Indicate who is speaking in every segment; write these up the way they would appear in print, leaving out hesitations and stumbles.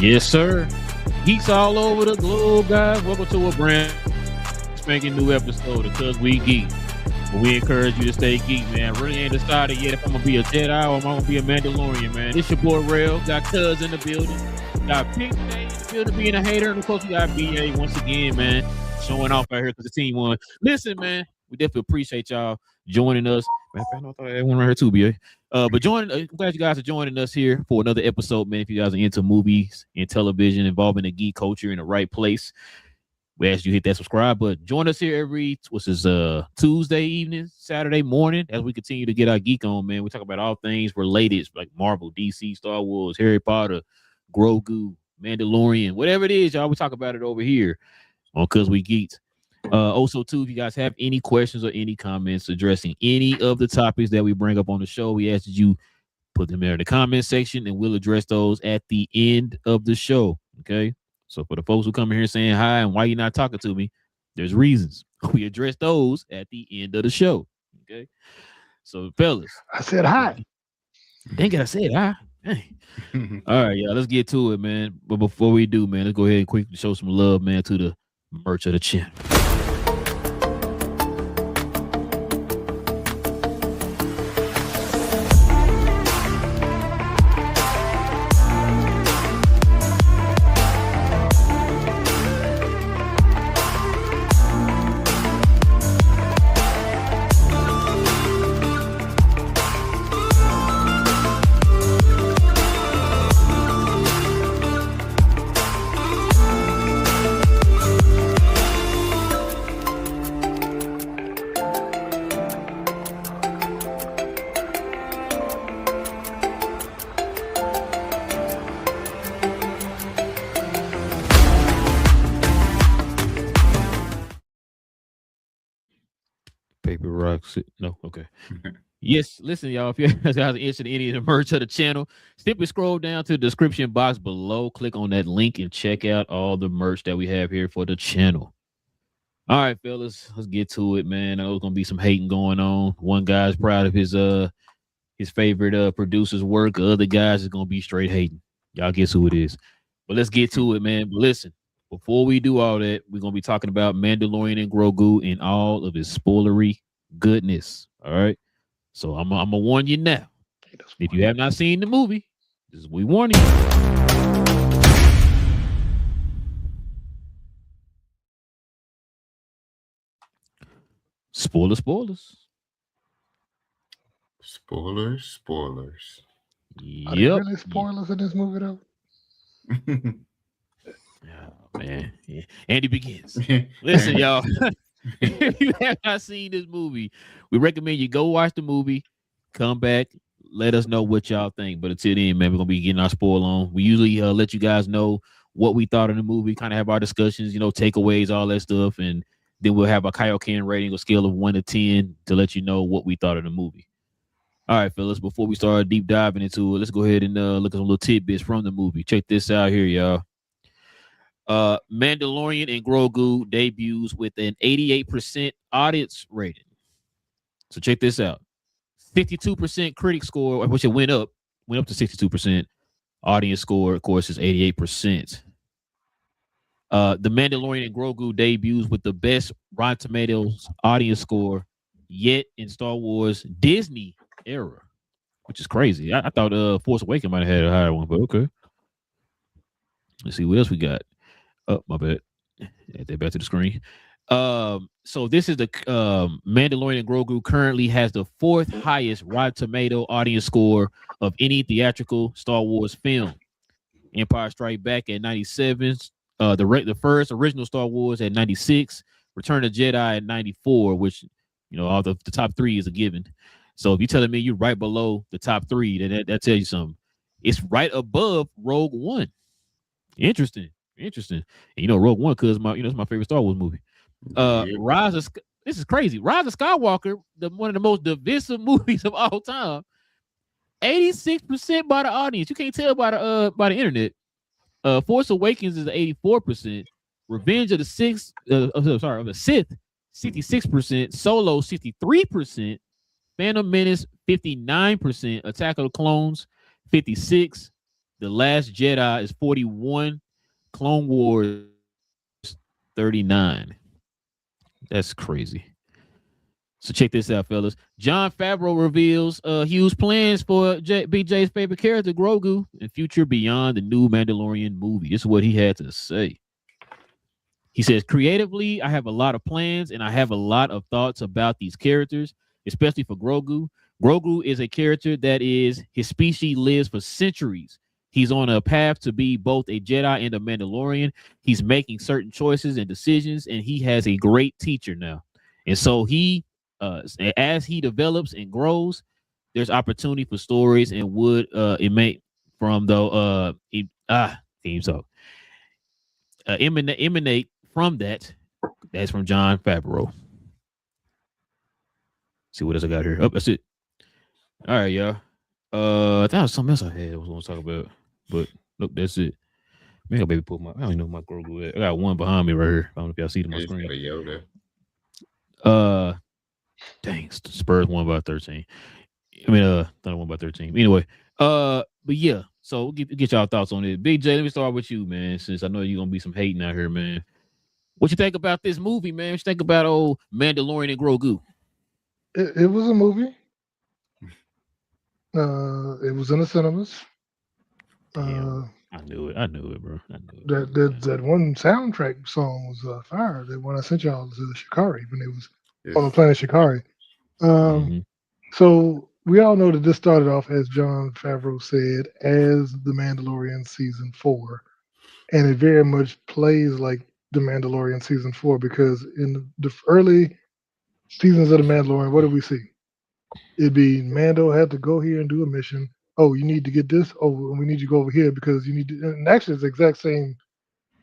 Speaker 1: Yes, sir. Geeks all over the globe, guys. Welcome to a brand spanking new episode of Cuz We Geek. We encourage you to stay geek, man. Really ain't decided yet if I'm gonna be a Jedi or I'm gonna be a Mandalorian, man. It's your boy Rail. Got Cuz in the building. Got Pink Day in the building being a hater. And of course, we got BA once again, man. Showing off out here because the team won. Listen, man, we definitely appreciate y'all joining us. Man, I thought I had one right here too, BA. But I'm glad you guys are joining us here for another episode, man. If you guys are into movies and television involving the geek culture in the right place, we ask you hit that subscribe button. Join us here every Tuesday evening, Saturday morning as we continue to get our geek on, man. We talk about all things related like Marvel, DC, Star Wars, Harry Potter, Grogu, Mandalorian, whatever it is, y'all. We talk about it over here on Cuz We Geek'd. Also, too, if you guys have any questions or any comments addressing any of the topics that we bring up on the show, we ask that you put them there in the comment section and we'll address those at the end of the show. Okay. So for the folks who come in here saying hi and why you're not talking to me, there's reasons. We address those at the end of the show. Okay. So, fellas.
Speaker 2: I said hi.
Speaker 1: Dang it, I said hi. Hey. All right, y'all, let's get to it, man. But before we do, man, let's go ahead and quickly show some love, man, to the merch of the channel. Paper rocks. No, okay. Yes, listen, y'all. If you guys are interested in any of the merch of the channel, simply scroll down to the description box below. Click on that link and check out all the merch that we have here for the channel. All right, fellas, let's get to it, man. I know there's gonna be some hating going on. One guy's proud of his favorite producer's work. The other guys is gonna be straight hating. Y'all guess who it is. But let's get to it, man. But listen, before we do all that, we're gonna be talking about Mandalorian and Grogu and all of his spoilery goodness. All right. So I'm gonna warn you now. If you have not seen the movie, this is we warning you. Spoilers.
Speaker 2: Spoilers.
Speaker 1: Yep.
Speaker 2: Are there really spoilers in this movie though?
Speaker 1: Oh, man. Yeah. Andy begins. Listen, y'all. If you have not seen this movie, we recommend you go watch the movie, come back, let us know what y'all think. But until then, man, we're gonna be getting our spoil on. We usually let you guys know what we thought of the movie, kind of have our discussions, takeaways, all that stuff, and then we'll have a Kaioken rating, a scale of 1 to 10, to let you know what we thought of the movie. All right, fellas, before we start deep diving into it, let's go ahead and look at some little tidbits from the movie. Check this out here, y'all. Mandalorian and Grogu debuts with an 88% audience rating. So check this out. 52% critic score, which it went up to 62%. Audience score, of course, is 88%. The Mandalorian and Grogu debuts with the best Rotten Tomatoes audience score yet in Star Wars Disney era, which is crazy. I thought Force Awakens might have had a higher one, but okay. Let's see what else we got. Oh, my bad. Add that back to the screen. So this is the Mandalorian and Grogu currently has the 4th highest Rotten Tomato audience score of any theatrical Star Wars film. Empire Strikes Back at 97, the first original Star Wars at 96, Return of Jedi at 94, which all the top 3 is a given. So if you're telling me you're right below the top 3, then that tells you something. It's right above Rogue One. Interesting. And Rogue One, cause it's my favorite Star Wars movie. This is crazy. Rise of Skywalker, one of the most divisive movies of all time. 86% by the audience. You can't tell by the internet. Force Awakens is 84%. Revenge of the Sith, 66%. Solo, 63%. Phantom Menace, 59%. Attack of the Clones, 56%. The Last Jedi is 41. Clone Wars 39. That's crazy. So check this out, fellas. John Favreau reveals huge plans for BJ's favorite character, Grogu, in future beyond the new Mandalorian movie. This is what he had to say. He says, creatively, I have a lot of plans and I have a lot of thoughts about these characters, especially for Grogu. Grogu is a character that is, his species lives for centuries. He's on a path to be both a Jedi and a Mandalorian. He's making certain choices and decisions, and he has a great teacher now. And so as he develops and grows, there's opportunity for stories and would it may from the theme song emanate from that. That's from John Favreau. See what else I got here. Oh, that's it. All right, y'all. That was something else I had. I was going to talk about, but look, that's it. Maybe I'll maybe put my. I don't even know my Grogu at. I got one behind me right here. I don't know if y'all see it on my screen. Dang, Spurs won by 13. I mean, not won by 13. Anyway, but yeah. So we'll get y'all thoughts on it. Big J, let me start with you, man. Since I know you're gonna be some hating out here, man. What you think about this movie, man? What you think about old Mandalorian and Grogu?
Speaker 2: It was a movie. It was in the cinemas.
Speaker 1: Damn, I knew it, bro. I knew it.
Speaker 2: That one soundtrack song was fire. The one I sent y'all to Shikari when it was on the planet Shikari. So we all know that this started off, as John Favreau said, as The Mandalorian season 4, and it very much plays like The Mandalorian season 4 because in the early seasons of The Mandalorian, what did we see? It'd be Mando had to go here and do a mission. Oh, you need to get this. Oh, we need you to go over here because you need to. And actually, it's the exact same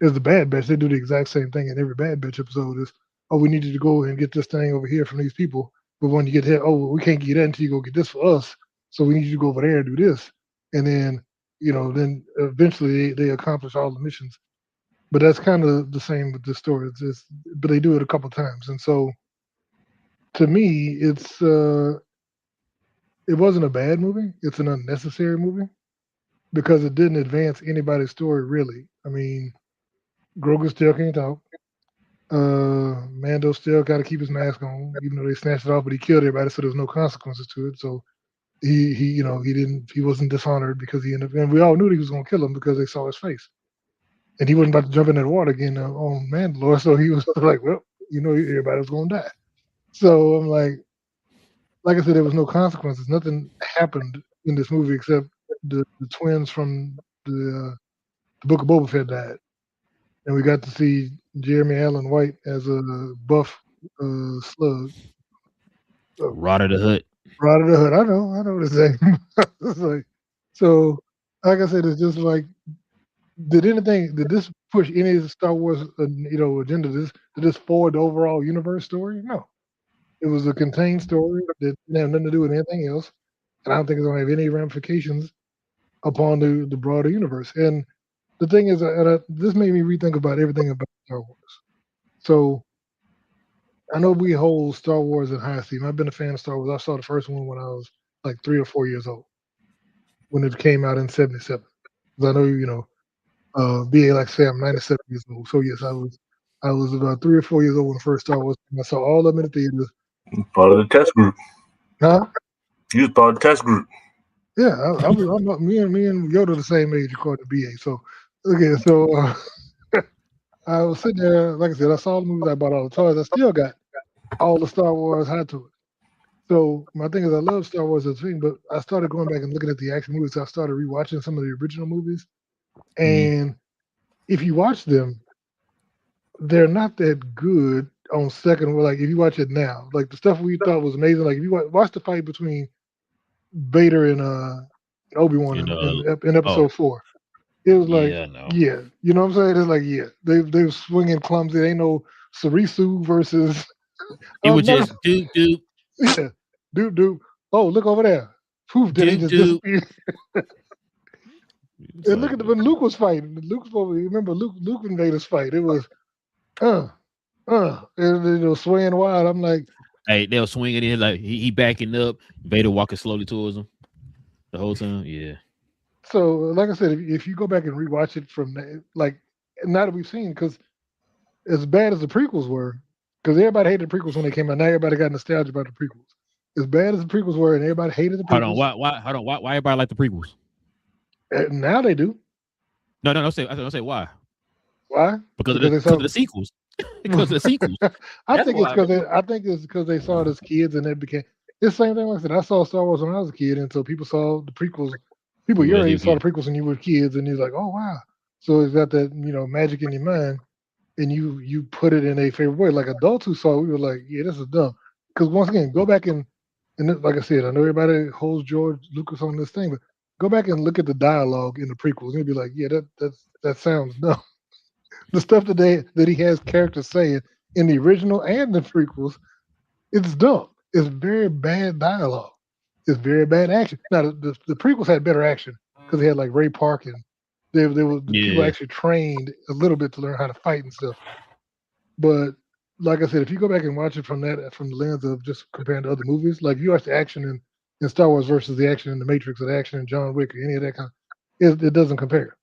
Speaker 2: as the Bad Batch. They do the exact same thing in every Bad Batch episode. Is we need you to go and get this thing over here from these people. But when you get here, we can't get that until you go get this for us. So we need you to go over there and do this. And then then eventually they accomplish all the missions. But that's kind of the same with this story. But they do it a couple times, and so to me, it wasn't a bad movie. It's an unnecessary movie because it didn't advance anybody's story really. I mean, Grogu still can't talk. Mando still got to keep his mask on, even though they snatched it off, but he killed everybody, so there's no consequences to it. So he wasn't dishonored because he ended up, and we all knew he was gonna kill him because they saw his face, and he wasn't about to jump in that water again on Mandalore. So he was like, well, everybody was gonna die. So I'm like I said, there was no consequences. Nothing happened in this movie except the twins from the Book of Boba Fett died, and we got to see Jeremy Allen White as a buff slug.
Speaker 1: Rod of the Hood.
Speaker 2: Rod of the Hood. I know the name. It's like, so, like I said, it's just like, did this push any of the Star Wars agenda? Did this forward the overall universe story? No. It was a contained story that didn't have nothing to do with anything else, and I don't think it's going to have any ramifications upon the broader universe. And the thing is, this made me rethink about everything about Star Wars. So I know we hold Star Wars in high esteem. I've been a fan of Star Wars. I saw the first one when I was like 3 or 4 years old, when it came out in '77. Because I know BA like say I'm 97 years old. So yes, I was about 3 or 4 years old when the first Star Wars came. I saw all of them in the theaters.
Speaker 3: Part of the test group.
Speaker 2: Huh?
Speaker 3: You was part of the test group.
Speaker 2: Yeah, me and Yoda the same age according to BA. So okay, so I was sitting there, like I said, I saw the movies, I bought all the toys, I still got all the Star Wars hot toys. So my thing is, I love Star Wars as a thing, but I started going back and looking at the action movies. So I started rewatching some of the original movies, and if you watch them, they're not that good on second. Like if you watch it now, like the stuff we thought was amazing. Like if you watch the fight between Vader and Obi-Wan in episode 4, it was like, yeah, you know what I'm saying? It's like, yeah, they were swinging clumsy. They ain't no Sarisu versus.
Speaker 1: It was just doop.
Speaker 2: Yeah, doop. Oh, look over there. Poof, did he just disappear? And look at when Luke was fighting. Remember Luke and Vader's fight. It was and they were swinging wild. I'm like,
Speaker 1: hey, they were swinging in like he backing up. Vader walking slowly towards him the whole time. Yeah.
Speaker 2: So, like I said, if you go back and rewatch it from like now that we've seen, because as bad as the prequels were, because everybody hated the prequels when they came out. Now everybody got nostalgia about the prequels. As bad as the prequels were, and everybody hated the
Speaker 1: Hold on,
Speaker 2: prequels.
Speaker 1: why everybody like the prequels?
Speaker 2: Now they do.
Speaker 1: No, don't say why.
Speaker 2: Why?
Speaker 1: Because
Speaker 2: they saw
Speaker 1: of the sequels. Because of the sequels.
Speaker 2: I
Speaker 1: That's
Speaker 2: think it's
Speaker 1: why.
Speaker 2: because they saw it as kids and it became it's the same thing. Like I said, I saw Star Wars when I was a kid, and so people saw the prequels. People your age saw the prequels when you were kids, and you're like, oh wow. So it's got that magic in your mind, and you put it in a favorite way. Like adults who saw it, we were like, yeah, this is dumb. Because once again, go back and like I said, I know everybody holds George Lucas on this thing, but go back and look at the dialogue in the prequels, and you'll be like, yeah, that sounds dumb. The stuff that he has characters saying in the original and the prequels, it's dumb. It's very bad dialogue. It's very bad action. Now the prequels had better action because they had like Ray Park and the people actually trained a little bit to learn how to fight and stuff. But like I said, if you go back and watch it from the lens of just comparing to other movies, like you watch the action in Star Wars versus the action in The Matrix or the action in John Wick or any of that kind, it doesn't compare.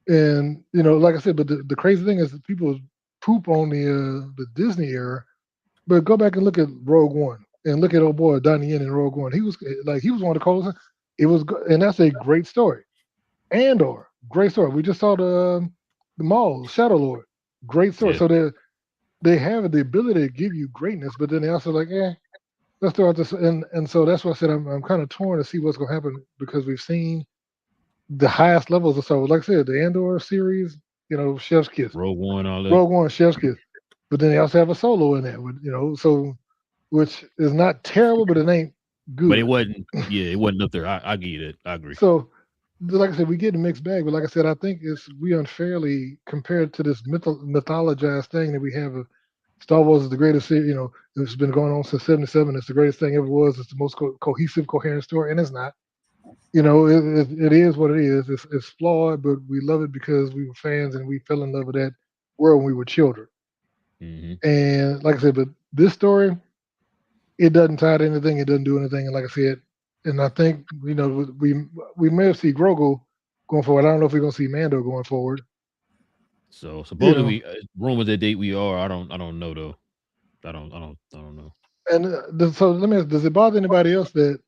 Speaker 2: And like I said, but the crazy thing is that people poop on the Disney era, but go back and look at Rogue One and look at old boy Donnie Yen in Rogue One. He was one of the coolest. And that's a great story. Andor, great story. We just saw the Maul, Shadow Lord, great story.
Speaker 1: Yeah.
Speaker 2: So they have the ability to give you greatness, but then they also like, let's throw out this, and so that's why I said I'm kind of torn to see what's going to happen because we've seen the highest levels of Star Wars. Like I said, the Andor series, Chef's Kiss.
Speaker 1: Rogue One, all that.
Speaker 2: Rogue One, Chef's Kiss. But then they also have a Solo in there, so which is not terrible, but it ain't good.
Speaker 1: But it wasn't. Yeah, it wasn't up there. I get it. I agree.
Speaker 2: So, like I said, we get a mixed bag. But like I said, I think we unfairly compared to this mythologized thing that we have of Star Wars is the greatest series. It's been going on since '77. It's the greatest thing ever was. It's the most cohesive, coherent story, and it's not. It is what it is. It's flawed, but we love it because we were fans and we fell in love with that world when we were children.
Speaker 1: Mm-hmm.
Speaker 2: And like I said, but this story, it doesn't tie to anything. It doesn't do anything. And like I said, and I think we may have seen Grogu going forward. I don't know if we're gonna see Mando going forward.
Speaker 1: So supposedly rumors that date we are. I don't know though. I don't know.
Speaker 2: And so let me ask: does it bother anybody else that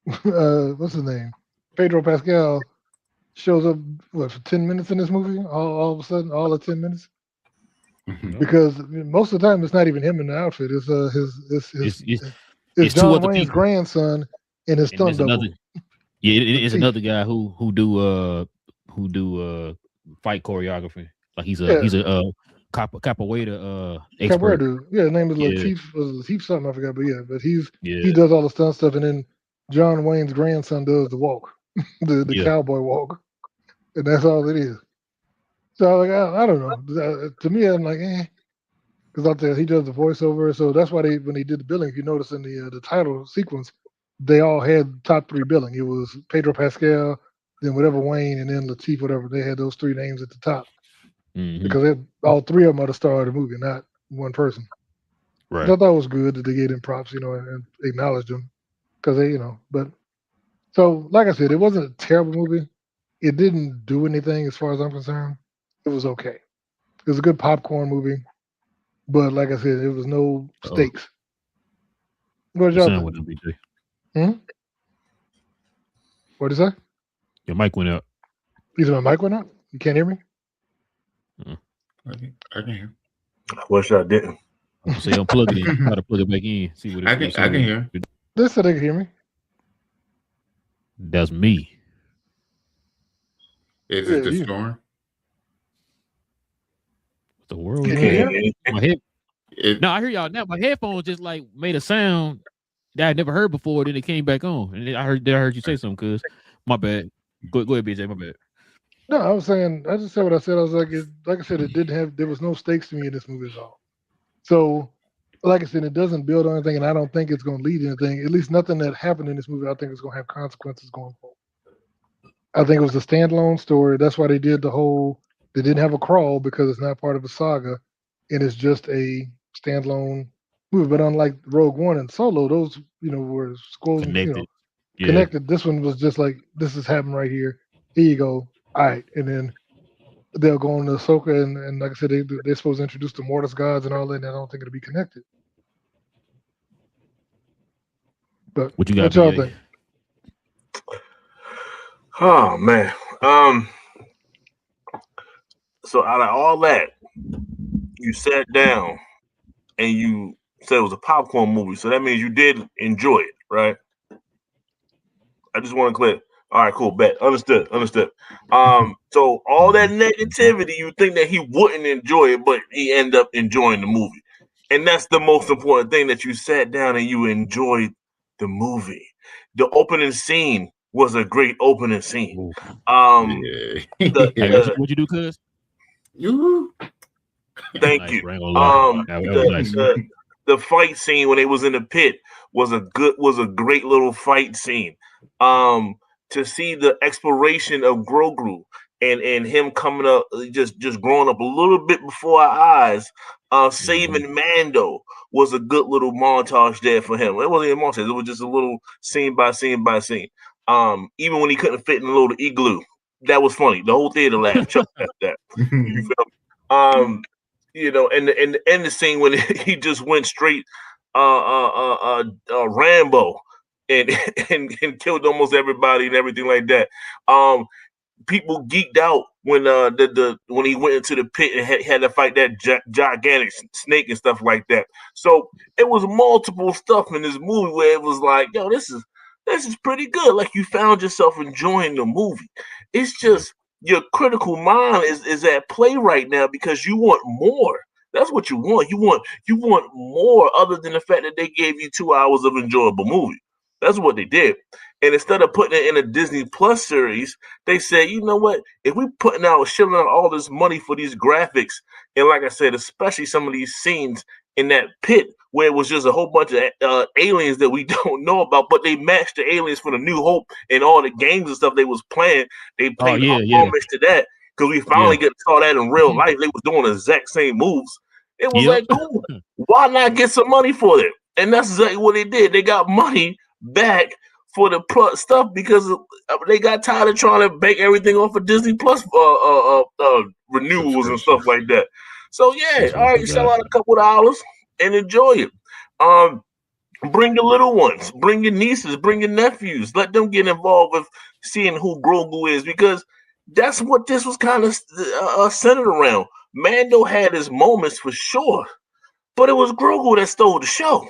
Speaker 2: what's his name, Pedro Pascal, shows up for 10 minutes in this movie? All of a sudden, all of 10 minutes. Because most of the time it's not even him in the outfit. It's it's John Wayne's grandson and his stunt double.
Speaker 1: It's another guy who do fight choreography. Like he's a capoeira expert.
Speaker 2: Dude. Yeah, his name is Lateef. Was Lateef something I forgot, but he does all the stunt stuff, and then John Wayne's grandson does the walk, the cowboy walk, and that's all it is. So like I don't know. To me, I'm like, because out there he does the voiceover, so that's why when they did the billing, if you notice in the title sequence, they all had top 3 billing. It was Pedro Pascal, then whatever Wayne, and then Lateef, whatever. They had those 3 names at the top because all 3 of them are the star of the movie, not one person.
Speaker 1: Right.
Speaker 2: So I thought it was good that they gave them props, and acknowledged them because they, But so, like I said, it wasn't a terrible movie. It didn't do anything as far as I'm concerned. It was okay. It was a good popcorn movie, but like I said, it was no stakes. What did y'all think? What did you say?
Speaker 1: Your mic went out.
Speaker 2: You said my mic went out? You can't hear me?
Speaker 4: I can hear.
Speaker 3: I wish I didn't.
Speaker 1: So unplug it in. Try to plug it back in. See what
Speaker 4: I can hear.
Speaker 2: They said they can hear me.
Speaker 1: That's me.
Speaker 4: Is it the storm?
Speaker 1: The world.
Speaker 2: Can you hear?
Speaker 1: My head. No, I hear y'all now. My headphones just like made a sound that I'd never heard before. Then it came back on, and I heard you say something. Cause my bad. Go ahead, BJ. My bad.
Speaker 2: No, I was saying. I just said what I said. I was like, like I said, it didn't have. There was no stakes to me in this movie at all. So, like I said, it doesn't build on anything, and I don't think it's going to lead to anything. At least nothing that happened in this movie. I think it's going to have consequences going forward. I think it was a standalone story. That's why they did the whole. They didn't have a crawl because it's not part of a saga, and it's just a standalone movie. But unlike Rogue One and Solo, those were connected. connected. This one was just like, this is happening right here. Here you go. All right, and then they'll go on to Ahsoka, and like I said, they're supposed to introduce the Mortis gods and all that. And I don't think it'll be connected. But
Speaker 1: What you got,
Speaker 2: what y'all
Speaker 1: BA?
Speaker 2: think?
Speaker 3: Oh man. So out of all that, you sat down and you said it was a popcorn movie. So that means you did enjoy it, right? I just want to clear. All right, cool. Bet. Understood. So all that negativity, you think that he wouldn't enjoy it, but he ended up enjoying the movie. And that's the most important thing, that you sat down and you enjoyed the movie. The opening scene was a great opening scene.
Speaker 1: What you do, cuz?
Speaker 3: Thank
Speaker 1: Nice,
Speaker 3: you.
Speaker 1: bro. I ain't gonna lie. That was nice.
Speaker 3: The fight scene when they was in the pit was a great little fight scene. To see the exploration of Grogu and him coming up, just growing up a little bit before our eyes, saving Mando was a good little montage there for him. It wasn't a montage; it was just a little scene by scene by scene. Even when he couldn't fit in the little igloo, that was funny. The whole theater laughed. Chuck at that. You feel me? And the scene when he just went straight Rambo and, and killed almost everybody and everything like that. People geeked out when when he went into the pit and had to fight that gigantic snake and stuff like that. So it was multiple stuff in this movie where it was like, yo, this is pretty good. Like, you found yourself enjoying the movie. It's just your critical mind is at play right now because you want more. That's what you want. You want more, other than the fact that they gave you 2 hours of enjoyable movie. That's what they did. And instead of putting it in a Disney Plus series, they said, you know what? If we shelling out all this money for these graphics, and like I said, especially some of these scenes in that pit where it was just a whole bunch of aliens that we don't know about, but they matched the aliens for the New Hope and all the games and stuff they was playing. They played homage to that because we finally saw that in real life. They was doing the exact same moves. It was like, cool. Why not get some money for it? And that's exactly what they did. They got money back for the stuff because they got tired of trying to bank everything off of Disney Plus renewals and stuff like that. So yeah, all right, sell out a couple of dollars and enjoy it. Bring your little ones, bring your nieces, bring your nephews. Let them get involved with seeing who Grogu is, because that's what this was kind of centered around. Mando had his moments for sure, but it was Grogu that stole the show.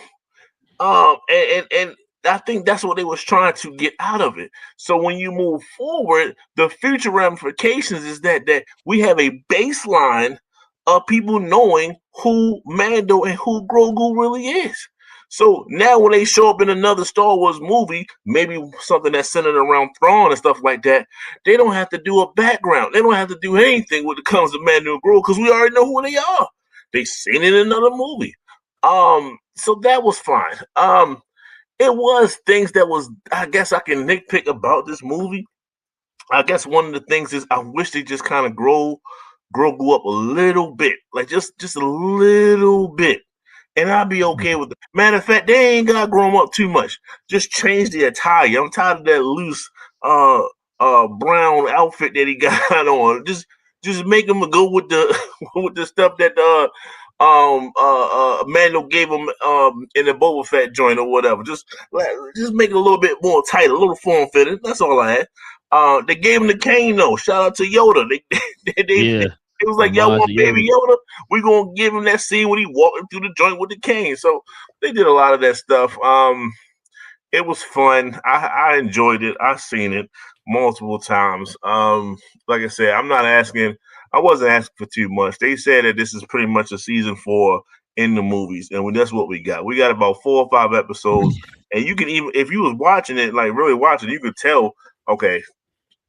Speaker 3: And I think that's what they was trying to get out of it. So when you move forward, the future ramifications is that we have a baseline of people knowing who Mando and who Grogu really is. So now when they show up in another Star Wars movie, maybe something that's centered around Thrawn and stuff like that, they don't have to do a background. They don't have to do anything when it comes to Mando and Grogu because we already know who they are. They seen it in another movie. So that was fine. It was things that was, I guess I can nitpick about this movie. I guess one of the things is I wish they just kind of Grogu up a little bit, like just a little bit, and I'd be okay with it. Matter of fact, they ain't gotta grow him up too much. Just change the attire. I'm tired of that loose brown outfit that he got on. Just make him go with the with the stuff that Mando gave him in the Boba Fett joint or whatever. Just make it a little bit more tight, a little form fitted. That's all I had. They gave him the cane though. Shout out to Yoda. It was like, y'all want Baby Yoda? We're gonna give him that scene when he walking through the joint with the cane. So they did a lot of that stuff. It was fun. I enjoyed it. I've seen it multiple times. Like I said, I wasn't asking for too much. They said that this is pretty much a season 4 in the movies, and that's what we got. We got about 4 or 5 episodes, and you can even, if you was watching it, like really watching, you could tell, okay,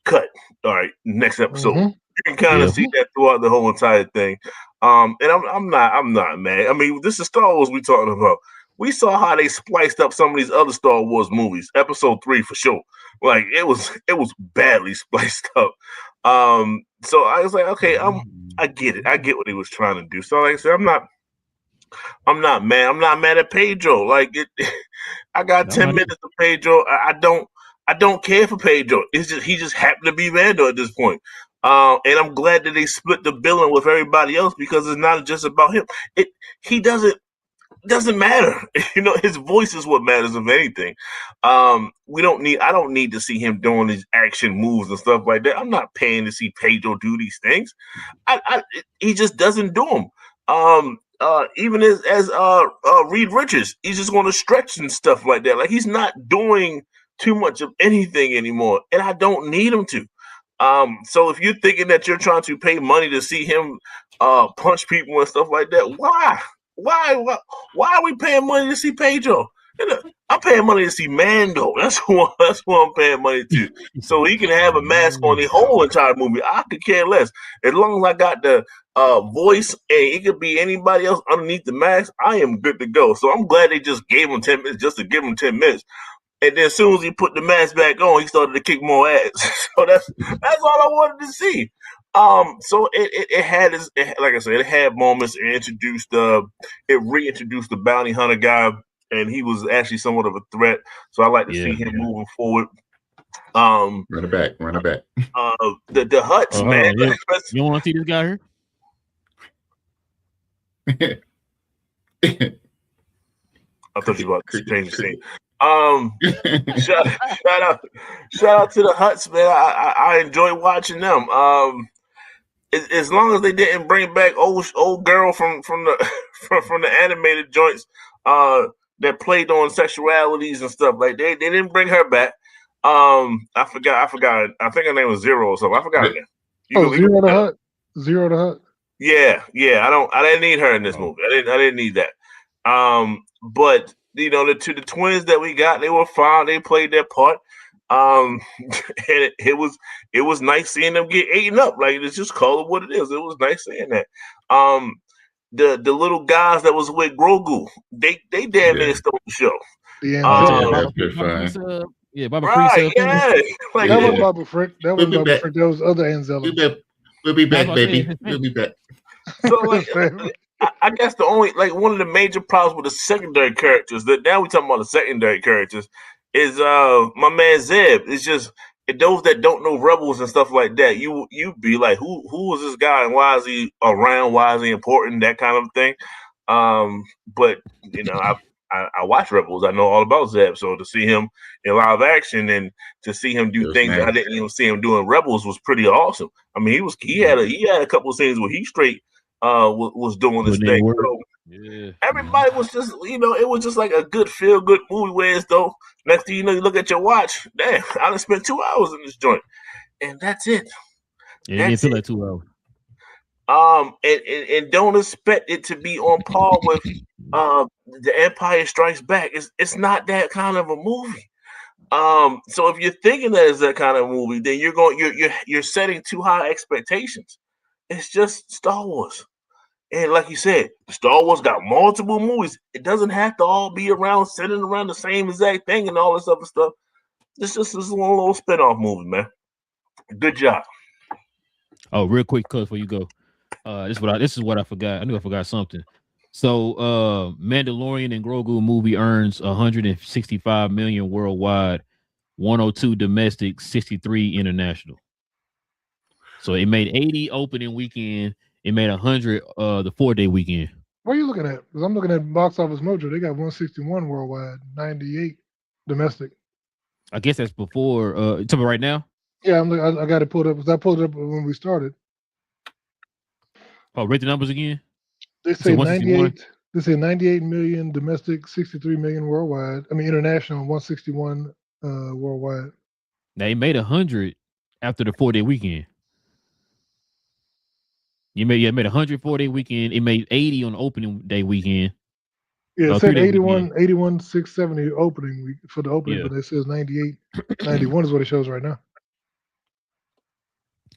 Speaker 3: cut. All right, next episode. Mm-hmm. You can kind of see that throughout the whole entire thing. And I'm not mad. I mean, this is Star Wars we talking about. We saw how they spliced up some of these other Star Wars movies. Episode 3 for sure. Like it was badly spliced up. So I was like, okay, I get it. I get what he was trying to do. So like I said, I'm not mad. I'm not mad at Pedro. Like I got 10 minutes of Pedro. I don't I don't care for Pedro. It's just he just happened to be Mando at this point. And I'm glad that they split the billing with everybody else because it's not just about him. He doesn't matter. His voice is what matters if anything. I don't need to see him doing his action moves and stuff like that. I'm not paying to see Pedro do these things. He just doesn't do them. Even as Reed Richards, he's just going to stretch and stuff like that. Like he's not doing too much of anything anymore, and I don't need him to. So if you're thinking that you're trying to pay money to see him punch people and stuff like that, why? Why are we paying money to see Pedro? I'm paying money to see Mando. That's who I'm paying money to. So he can have a mask on the whole entire movie. I could care less. As long as I got the voice and it could be anybody else underneath the mask, I am good to go. So I'm glad they just gave him 10 minutes just to give him 10 minutes. And then as soon as he put the mask back on, he started to kick more ass. So that's all I wanted to see. So it had like I said, it had moments. It reintroduced the bounty hunter guy, and he was actually somewhat of a threat. So I like to see him moving forward.
Speaker 4: Run it back.
Speaker 3: The Huts, man.
Speaker 1: You want to see this guy
Speaker 3: here? I thought you were about to change the scene. Shout out to the Huts, man. I enjoy watching them. As long as they didn't bring back old girl from the from the animated joints that played on sexualities and stuff, like they didn't bring her back. I forgot. I think her name was Zero or something. I forgot her name.
Speaker 2: Zero the Hutt. Zero the Hutt.
Speaker 3: Yeah. I didn't need her in this movie. I didn't need that. But the twins that we got, they were fine. They played their part. And it was nice seeing them get eaten up. Like, it's just call it what it is. It was nice seeing that. The little guys that was with Grogu, they damn near stole the show.
Speaker 1: Baba Frick.
Speaker 3: Like,
Speaker 2: that was Baba Frick. That was Baba Frick. That was other Anzella.
Speaker 4: We'll be back, baby. We'll be back.
Speaker 3: So, like, I guess one of the major problems with the secondary characters, that now we're talking about the secondary characters, is my man Zeb. It's just those that don't know Rebels and stuff like that. You be like, who is this guy and why is he around? Why is he important? That kind of thing. But I watch Rebels. I know all about Zeb. So to see him in live action and to see him do things that I didn't even see him doing Rebels was pretty awesome. I mean, he had a couple of scenes where he straight was doing this thing. So, everybody was just, it was just like a good feel good movie. Whereas though, next thing you know, you look at your watch, damn, I done spent 2 hours in this joint, and that's it.
Speaker 1: Yeah, it feel like 2 hours.
Speaker 3: And don't expect it to be on par with The Empire Strikes Back. It's not that kind of a movie. So if you're thinking that it's that kind of movie, then you're setting too high expectations. It's just Star Wars. And like you said, Star Wars got multiple movies. It doesn't have to all be sitting around the same exact thing and all this other stuff. It's just this one little spinoff movie, man. Good job.
Speaker 1: Oh, real quick, cuz before you go. This is what I forgot. I knew I forgot something. So Mandalorian and Grogu movie earns 165 million worldwide, 102 domestic, 63 international. So it made 80 opening weekend. It made 100 the 4-day weekend.
Speaker 2: What are you looking at? Because I'm looking at Box Office Mojo. They got 161 worldwide, 98 domestic.
Speaker 1: I guess that's before. You talking about right now?
Speaker 2: Yeah, I got it pulled up. Because I pulled it up when we started.
Speaker 1: Oh, rate the numbers again.
Speaker 2: They say 98. They say 98 million domestic, 63 million worldwide. I mean international, 161 worldwide.
Speaker 1: Now it made 100 after the 4-day weekend. It made 100 4-day weekend. It made 80 on the opening day weekend.
Speaker 2: Yeah, it said 81 670 opening week for the opening, but it says 98 91 is what it shows right now.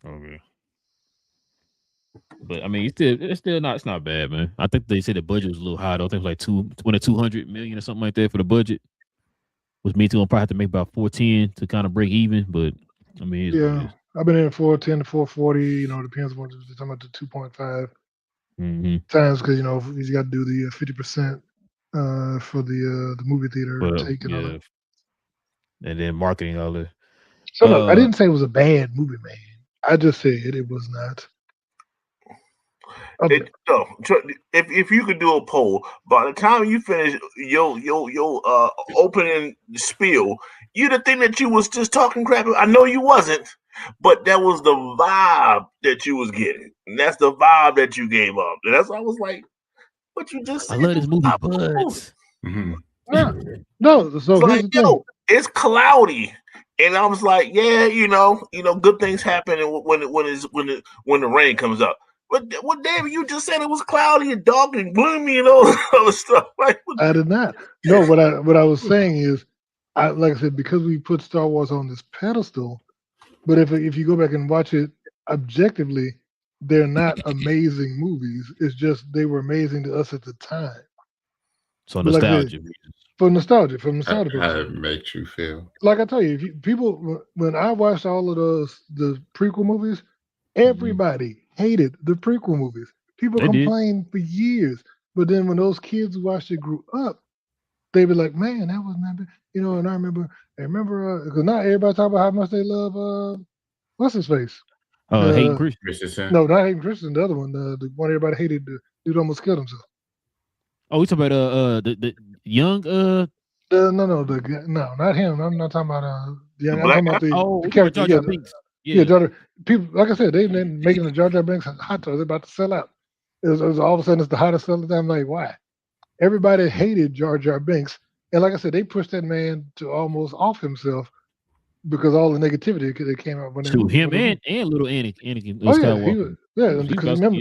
Speaker 1: Okay. But I mean, it's not bad, man. I think they said the budget was a little high though. I think it was like 200 million or something like that for the budget. Which means we'll probably have to make about 410 to kind of break even. But I mean,
Speaker 2: I've been in 410 to 440. It depends on what you're talking about, the 2.5 times, because you got to do the 50% for the movie theater take and all that.
Speaker 1: and then marketing all that.
Speaker 2: So look, I didn't say it was a bad movie, man. I just said it was not.
Speaker 3: If you could do a poll, by the time you finish your opening spiel, you'd think that you was just talking crap. I know you wasn't, but that was the vibe that you was getting, and that's the vibe that you gave up. And that's why I was like, "What you just said?"
Speaker 1: I love this movie, but
Speaker 2: No. So
Speaker 3: it's
Speaker 2: here's
Speaker 3: like,
Speaker 2: the thing.
Speaker 3: it's cloudy. And I was like, yeah, good things happen when the rain comes up. But David, you just said it was cloudy and dark and gloomy and all this other stuff. Like,
Speaker 2: I did not. No, what I was saying is, like I said, because we put Star Wars on this pedestal. But if you go back and watch it objectively, they're not amazing movies. It's just they were amazing to us at the time.
Speaker 1: So nostalgia.
Speaker 2: For nostalgia,
Speaker 4: How it makes you feel.
Speaker 2: Like I tell you, when I watched all of the prequel movies, everybody hated the prequel movies. People complained for years, but then when those kids watched it grew up, they be like, "Man, that wasn't that bad." And I remember because not everybody talk about how much they love what's his face?
Speaker 1: Hayden Christensen.
Speaker 2: No, not Hayden Christensen. The other one, the one everybody hated. The dude almost killed himself.
Speaker 1: Oh, we talking about the young
Speaker 2: No, not him. I'm not talking about I'm talking about the
Speaker 1: Jar
Speaker 2: character.
Speaker 1: Jar Binks.
Speaker 2: People, like I said, they've been making the Jar Jar Binks hot toys. They're about to sell out. It was all of a sudden it's the hottest selling time. Like, why? Everybody hated Jar Jar Binks, and like I said, they pushed that man to almost off himself because all the negativity that came out when
Speaker 1: him and little Anakin.
Speaker 2: Because remember,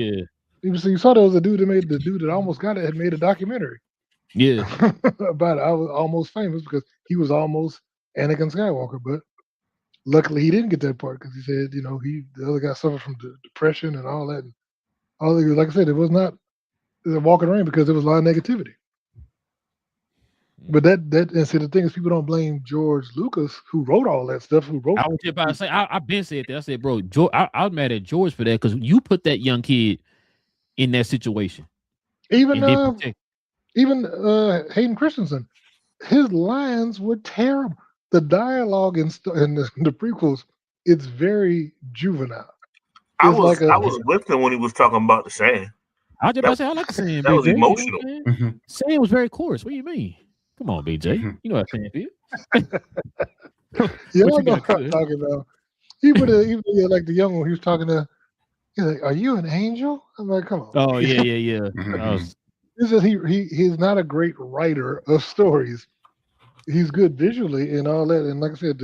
Speaker 2: you saw there was a dude that made the dude that almost got it had made a documentary.
Speaker 1: Yeah,
Speaker 2: about it. I was almost famous because he was almost Anakin Skywalker, but luckily he didn't get that part because he said, the other guy suffered from depression and all that. And like I said, it was not a walking around because there was a lot of negativity. But and see, the thing is, people don't blame George Lucas, who wrote all that stuff. I
Speaker 1: was just about to say, I've been said that. I said, bro, I was mad at George for that because you put that young kid in that situation.
Speaker 2: Even Hayden Christensen, his lines were terrible. The dialogue in the prequels, it's very juvenile.
Speaker 3: I was with him when he was talking about the sand.
Speaker 1: I was just about to say, I like the sand.
Speaker 3: That was emotional.
Speaker 1: Sand was very coarse. What do you mean? Come on, BJ. You know what I'm saying,
Speaker 2: you don't know what I'm talking about. Even like the young one, he was talking to. He's like, "Are you an angel?" I'm like, "Come on."
Speaker 1: Oh yeah.
Speaker 2: It's just he's not a great writer of stories. He's good visually and all that, and like I said,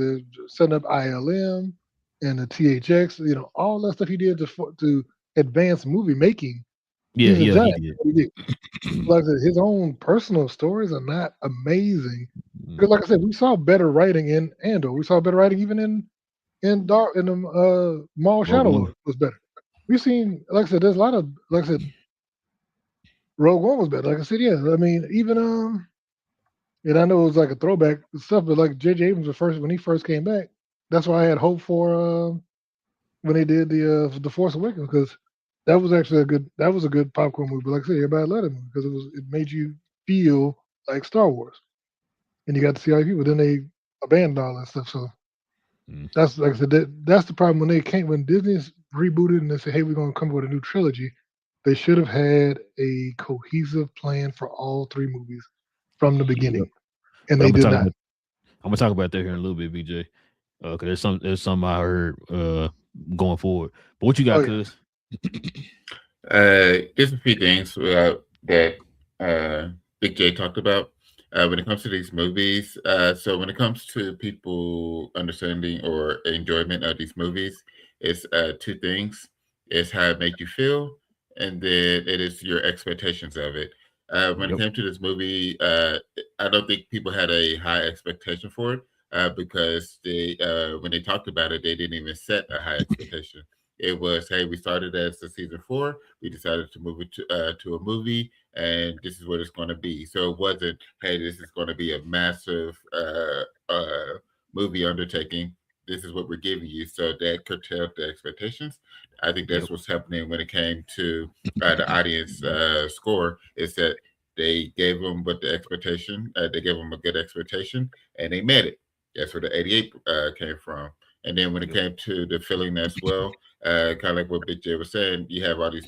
Speaker 2: setting up ILM and the THX, all that stuff he did to advance movie making.
Speaker 1: Yeah, he did.
Speaker 2: Like I said, his own personal stories are not amazing. Because, like I said, we saw better writing in Andor. We saw better writing even in Maul Shadow Lord was better. We've seen, like I said, there's a lot of, like I said, Rogue One was better. Like I said, yeah. I mean, even and I know it was like a throwback stuff, but like J.J. Abrams when he first came back, that's why I had hope for when they did the Force Awakens, because that was actually a good popcorn movie. But like I said, everybody loved it because it made you feel like Star Wars, and you got to see all these people. Then they abandoned all that stuff. So that's like I said, that's the problem when Disney rebooted and they said, "Hey, we're going to come up with a new trilogy." They should have had a cohesive plan for all three movies from the beginning, and they did not.
Speaker 1: I'm gonna talk about that here in a little bit, BJ, because there's some I heard going forward. But what you got, cuz?
Speaker 4: There's a few things that Big J talked about when it comes to these movies. So when it comes to people understanding or enjoyment of these movies, it's two things. It's how it make you feel, and then it is your expectations of it. When it came to this movie, I don't think people had a high expectation for it because when they talked about it, they didn't even set a high expectation. It was, hey, we started as a season 4. We decided to move it to a movie, and this is what it's going to be. So it wasn't, hey, this is going to be a massive movie undertaking. This is what we're giving you. So that curtailed the expectations. I think that's what's happening when it came to the audience score, is that they gave them what the expectation, they gave them a good expectation, and they met it. That's where the 88 came from. And then when it came to the feeling as well, kind of like what Big J was saying, you have all these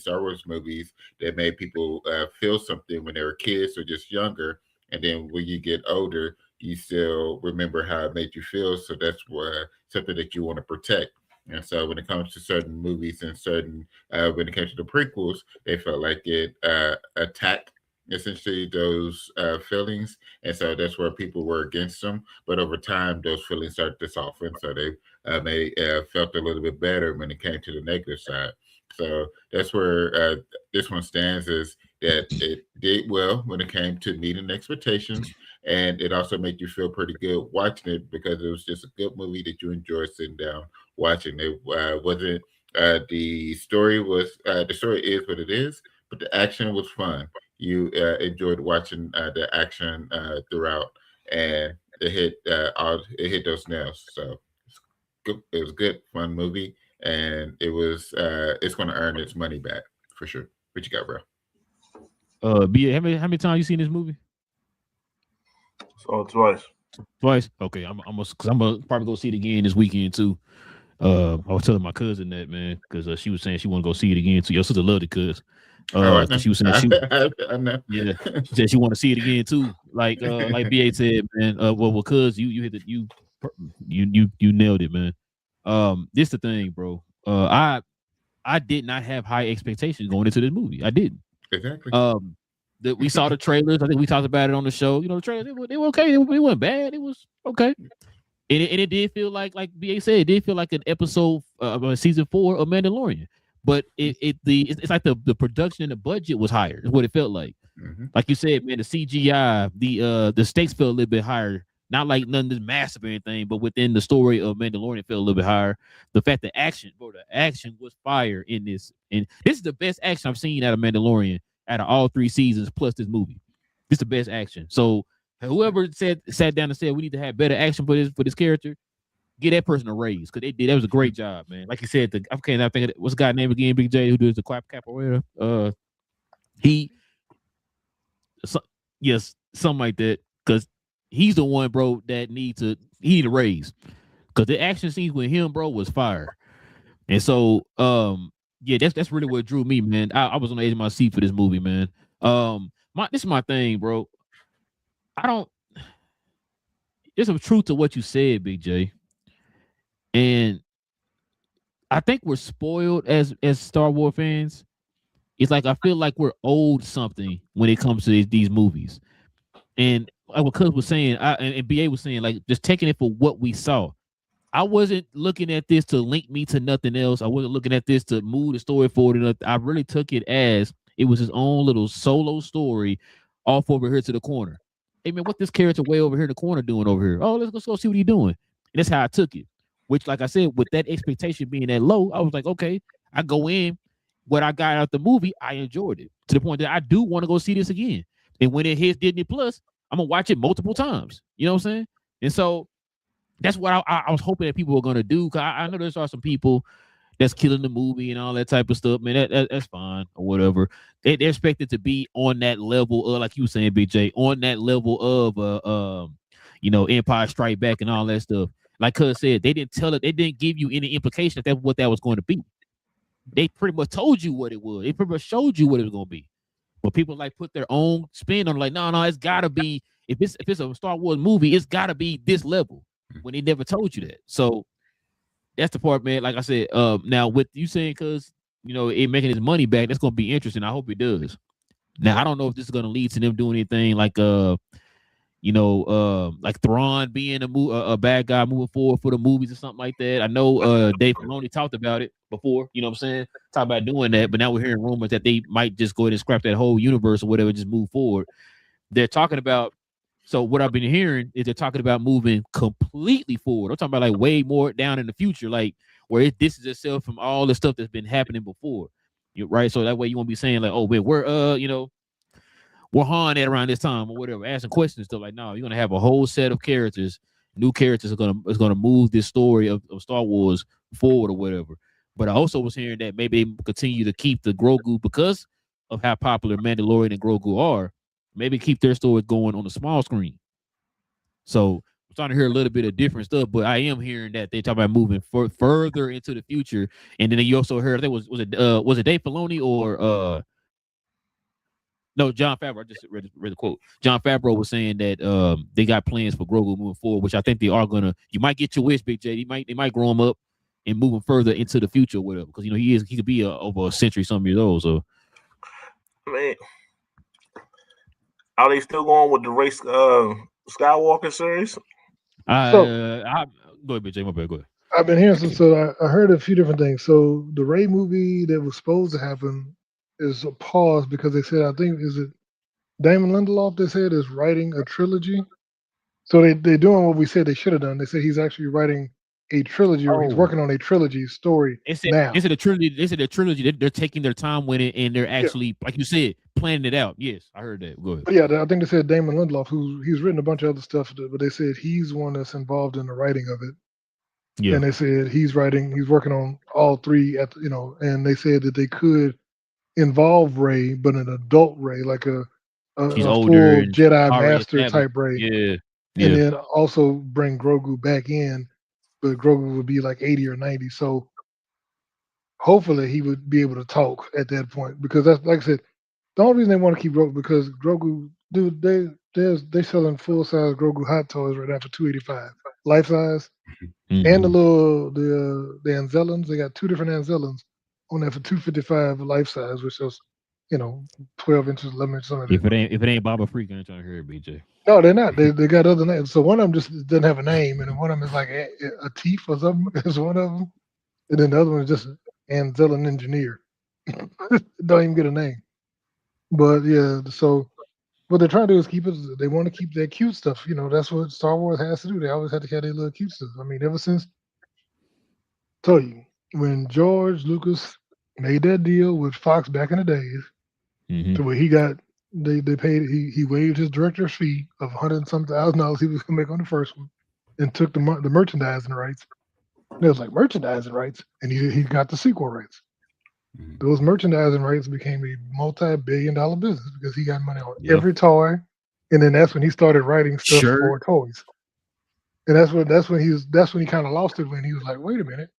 Speaker 4: Star Wars movies that made people feel something when they were kids or just younger. And then when you get older, you still remember how it made you feel. So that's something that you want to protect. And so when it comes to certain movies and when it came to the prequels, they felt like it attacked essentially those feelings. And so that's where people were against them. But over time, those feelings started to soften. So they felt a little bit better when it came to the negative side. So that's where this one stands, is that it did well when it came to meeting expectations. And it also made you feel pretty good watching it, because it was just a good movie that you enjoyed sitting down watching. It wasn't the story is what it is, but the action was fun. You enjoyed watching the action throughout, and it hit those nails. So it was a good, fun movie, and it's going to earn its money back for sure. What you got, bro?
Speaker 1: BA, how many times you seen this movie?
Speaker 3: So twice.
Speaker 1: Twice. Okay, I'm gonna probably go see it again this weekend too. I was telling my cousin that, man, because she was saying she want to go see it again too. Your sister loved it, cuz. She was saying
Speaker 4: I know.
Speaker 1: Yeah, she said she want to see it again too. Like BA said, man. Well, cuz you hit you nailed it, man. This the thing, bro. I did not have high expectations going into this movie. I didn't.
Speaker 4: Exactly.
Speaker 1: We saw the trailers. I think we talked about it on the show. You know, the trailers, they were okay. It wasn't bad. It was okay. And it did feel like BA said, it did feel like an episode of season 4 of Mandalorian. But it's like the production and the budget was higher. Is what it felt like.
Speaker 4: Mm-hmm.
Speaker 1: Like you said, man, the CGI, the stakes felt a little bit higher. Not like none of this massive or anything, but within the story of Mandalorian, it felt a little bit higher. The fact the action was fire in this, and this is the best action I've seen out of Mandalorian out of all 3 seasons plus this movie. This is the best action. So whoever sat down and said we need to have better action for this character, get that person a raise, because they did. That was a great job, man. Like you said, I can't think of what's the guy's name again, Big J, who does the capoeira. Something like that, because he's the one, bro, that need a raise, because the action scenes with him, bro, was fire. And so yeah, that's really what drew me, man. I was on the edge of my seat for this movie, man. This is my thing, bro. There's some truth to what you said, Big J. And I think we're spoiled as Star Wars fans. It's like I feel like we're owed something when it comes to these movies. And like what Cuz was saying, and BA was saying, like, just taking it for what we saw. I wasn't looking at this to link me to nothing else. I wasn't looking at this to move the story forward. I really took it as it was his own little solo story off over here to the corner. Hey, man, what this character way over here in the corner doing over here? Oh, let's go see what he's doing. And that's how I took it. Which, like I said, with that expectation being that low, I was like, okay, I go in. What I got out the movie, I enjoyed it to the point that I do want to go see this again. And when it hits Disney Plus, I'm gonna watch it multiple times. You know what I'm saying? And so that's what I was hoping that people were gonna do. Cause I know there's some people that's killing the movie and all that type of stuff. Man, that's fine or whatever. They're expected to be on that level of, like you were saying, Big J, on that level of Empire Strike Back and all that stuff. Like Cuz said, they didn't give you any implication that what that was going to be. They pretty much told you what it was. They pretty much showed you what it was going to be. But people like put their own spin on it, like, no, it's gotta be, if it's a Star Wars movie, it's gotta be this level, when they never told you that. So that's the part, man. Like I said, now with you saying, cuz it making his money back, that's gonna be interesting. I hope it does. Now I don't know if this is gonna lead to them doing anything like like Thrawn being a bad guy moving forward for the movies or something like that. I know Dave Filoni talked about it before, you know what I'm saying? Talk about doing that, but now we're hearing rumors that they might just go ahead and scrap that whole universe or whatever, just move forward. They're talking about, so what I've been hearing is they're talking about moving completely forward. I'm talking about like way more down in the future, like where it distances itself from all the stuff that's been happening before. Right? So that way you won't be saying like, oh, wait, we're Han at around this time or whatever, asking questions and stuff. Like, no, you're gonna have a whole set of characters, new characters is gonna move this story of Star Wars forward or whatever. But I also was hearing that maybe they continue to keep the Grogu, because of how popular Mandalorian and Grogu are, maybe keep their story going on the small screen. So starting to hear a little bit of different stuff, but I am hearing that they talk about moving further into the future. And then you also heard, I think was it Dave Filoni or no, John Favreau. I just read the quote. John Favreau was saying that they got plans for Grogu moving forward, which I think they are gonna. You might get your wish, Big J. They might grow him up and move him further into the future, or whatever. Because he could be over a century, some years old. So,
Speaker 3: man, are they still going with the race Skywalker series?
Speaker 1: go ahead, Big J. My bad. Go ahead.
Speaker 2: I've been hearing so I heard a few different things. So the Rey movie that was supposed to happen is a pause because they said, I think, is it Damon Lindelof, they said, is writing a trilogy. So they're doing what we said they should have done. They said he's actually writing a trilogy, or he's working on a trilogy story now.
Speaker 1: They said a trilogy. They're taking their time with it, and they're actually, like you said, planning it out. Yes, I heard that. Go ahead.
Speaker 2: But yeah, I think they said Damon Lindelof, he's written a bunch of other stuff, but they said he's the one that's involved in the writing of it. Yeah. And they said he's working on all three and they said that they could involve Rey, but an adult Rey, like a full Jedi Master type Rey.
Speaker 1: Yeah.
Speaker 2: And then also bring Grogu back in, but Grogu would be like 80 or 90. So hopefully he would be able to talk at that point, because that's, like I said, the only reason they want to keep Grogu, because Grogu, dude, they selling full size Grogu hot toys right now for $285, life size. Mm-hmm. And the Anzellans, they got two different Anzellans on there for $255 life size, which is 12 inches, 11 inches.
Speaker 1: If it ain't Baba Freak, I ain't trying to hear it, BJ.
Speaker 2: No, they're not. They got other names. So one of them just doesn't have a name, and one of them is like a Teef or something. Is one of them, and then the other one is just Anzellan Engineer. Don't even get a name. But yeah, so what they're trying to do is keep it. They want to keep that cute stuff. That's what Star Wars has to do. They always had to have their little cute stuff. I mean, ever since, tell you, when George Lucas made that deal with Fox back in the days, to where he got, they paid, he waived his director's fee of $100,000 he was gonna make on the first one, and took the merchandising rights. And it was like merchandising rights, and he got the sequel rights. Those merchandising rights became a multi-billion-dollar business because he got money on every toy, and then that's when he started writing stuff for toys. And that's when he kind of lost it, when he was like, wait a minute,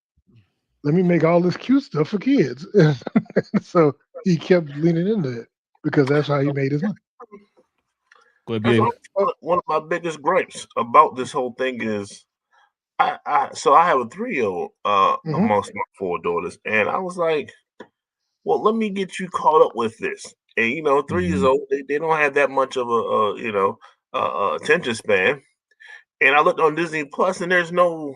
Speaker 2: let me make all this cute stuff for kids. So he kept leaning into it because that's how he made his money.
Speaker 3: One of my biggest gripes about this whole thing is, I have a 3-year-old amongst my 4 daughters, and I was like, well, let me get you caught up with this. And 3 years old, they don't have that much of a attention span. And I looked on Disney Plus, and there's no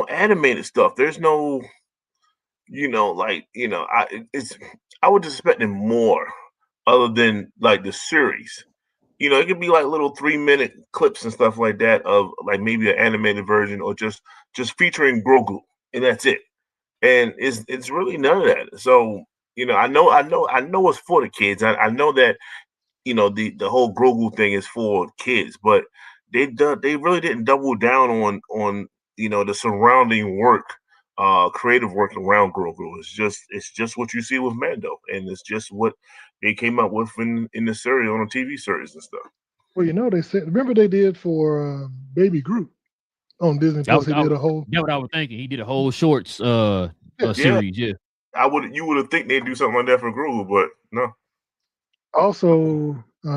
Speaker 3: animated stuff. There's no, I was expecting more other than like the series. It could be like little 3-minute clips and stuff like that of like maybe an animated version, or just featuring Grogu, and that's it. And it's really none of that. So I know it's for the kids. I know that the whole Grogu thing is for kids, but they really didn't double down on the surrounding work, creative work around Grogu. It's just what you see with Mando, and it's just what they came up with in the series, on the TV series and stuff.
Speaker 2: Well, they said, remember they did for Baby Groot on Disney Plus. He did a whole.
Speaker 1: That's what I was thinking. He did a whole shorts series. Yeah,
Speaker 3: you would have think they'd do something like that for Grogu, but no.
Speaker 2: Also, I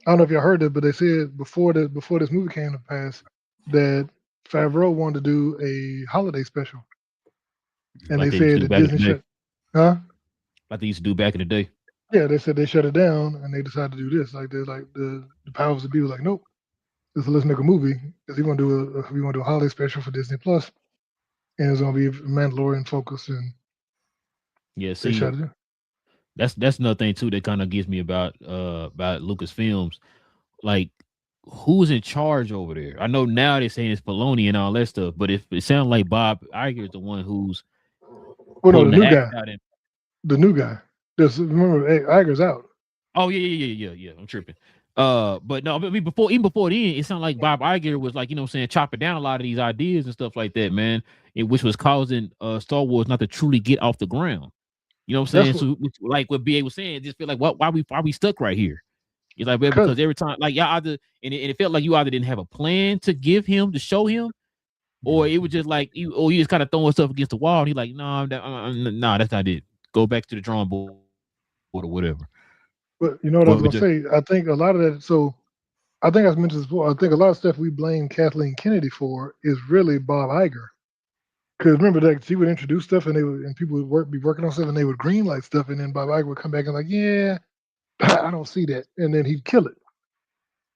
Speaker 2: don't know if y'all heard it, but they said before this movie came to pass that Favreau wanted to do a holiday special, and like they said that Disney shut.
Speaker 1: Like they used to do back in the day.
Speaker 2: Yeah, they said they shut it down, and they decided to do this. Like the powers that be was like, nope, let's make a movie, because we want to do a holiday special for Disney Plus, and it's gonna be Mandalorian focused. And
Speaker 1: yeah, see, shut it down. That's another thing too that kind of gets me about Lucasfilms, like who's in charge over there. I know now they're saying it's Filoni and all that stuff, but if it sounds like Bob Iger is the one who's
Speaker 2: the new guy. The new guy. Just remember, Iger's out.
Speaker 1: Oh yeah. I'm tripping. But no, I mean, even before then, it sounded like Bob Iger was like, chopping down a lot of these ideas and stuff like that, man. Which was causing Star Wars not to truly get off the ground. You know what I'm saying? So, like what BA was saying, just feel like why we stuck right here? It's like because every time, like y'all either, and it felt like you either didn't have a plan to give him to show him, or it was just like you just kind of throwing stuff against the wall. And he's like, no, nah, that's not it. Go back to the drawing board or whatever.
Speaker 2: But you know what I was gonna say? I think a lot of that. So I think I mentioned this before. I think a lot of stuff we blame Kathleen Kennedy for is really Bob Iger. Because remember that she would introduce stuff and people would be working on stuff and they would greenlight stuff, and then Bob Iger would come back and like, yeah, I don't see that, and then he'd kill it.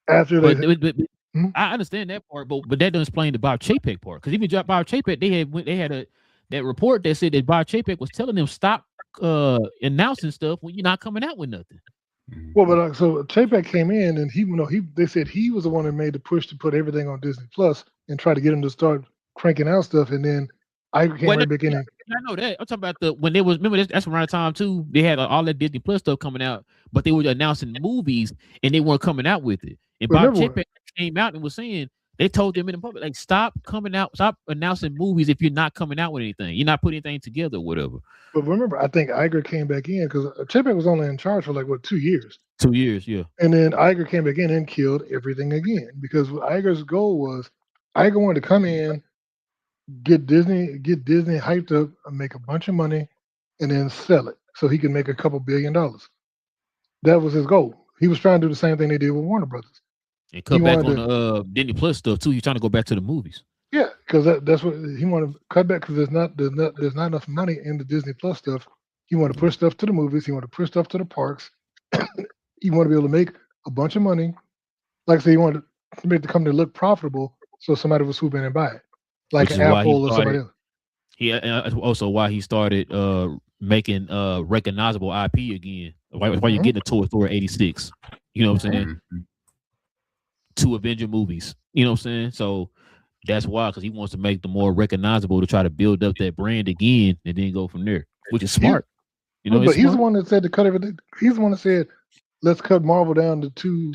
Speaker 2: After
Speaker 1: I understand that part, but that doesn't explain the Bob Chapek part. Because even Bob Chapek, they had that report that said that Bob Chapek was telling them stop announcing stuff when you're not coming out with nothing.
Speaker 2: Well, but so Chapek came in and they said he was the one that made the push to put everything on Disney Plus and try to get him to start cranking out stuff, and then Iger came right back in.
Speaker 1: I know that. I'm talking about when they was, remember that's around the time too. They had all that Disney Plus stuff coming out, but they were announcing movies and they weren't coming out with it. And Bob Chapek came out and was saying, they told them in the public, like, stop announcing movies if you're not coming out with anything. You're not putting anything together or whatever.
Speaker 2: But remember, I think Iger came back in because Chapek was only in charge for like 2 years.
Speaker 1: 2 years, yeah.
Speaker 2: And then Iger came back in and killed everything again because Iger's goal was Iger wanted to come in, get Disney hyped up, and make a bunch of money, and then sell it so he could make a couple $1 billion. That was his goal. He was trying to do the same thing they did with Warner Brothers.
Speaker 1: And cut back on the Disney Plus stuff too. He's trying to go back to the movies.
Speaker 2: Yeah, because that's what he wanted to cut back because there's not enough money in the Disney Plus stuff. He wanted to push stuff to the movies. He wanted to push stuff to the parks. He wanted to be able to make a bunch of money. Like I said, he wanted to make the company look profitable so somebody would swoop in and buy it, like an Apple or somebody else.
Speaker 1: Yeah, also why he started making recognizable IP again. Why you're getting a Toy Story 86? You know what I'm saying? 2 Avenger movies. You know what I'm saying? So that's why, because he wants to make them more recognizable to try to build up that brand again and then go from there, which is smart. You know,
Speaker 2: but he's the one that said to cut everything. He's the one that said, let's cut Marvel down to 2,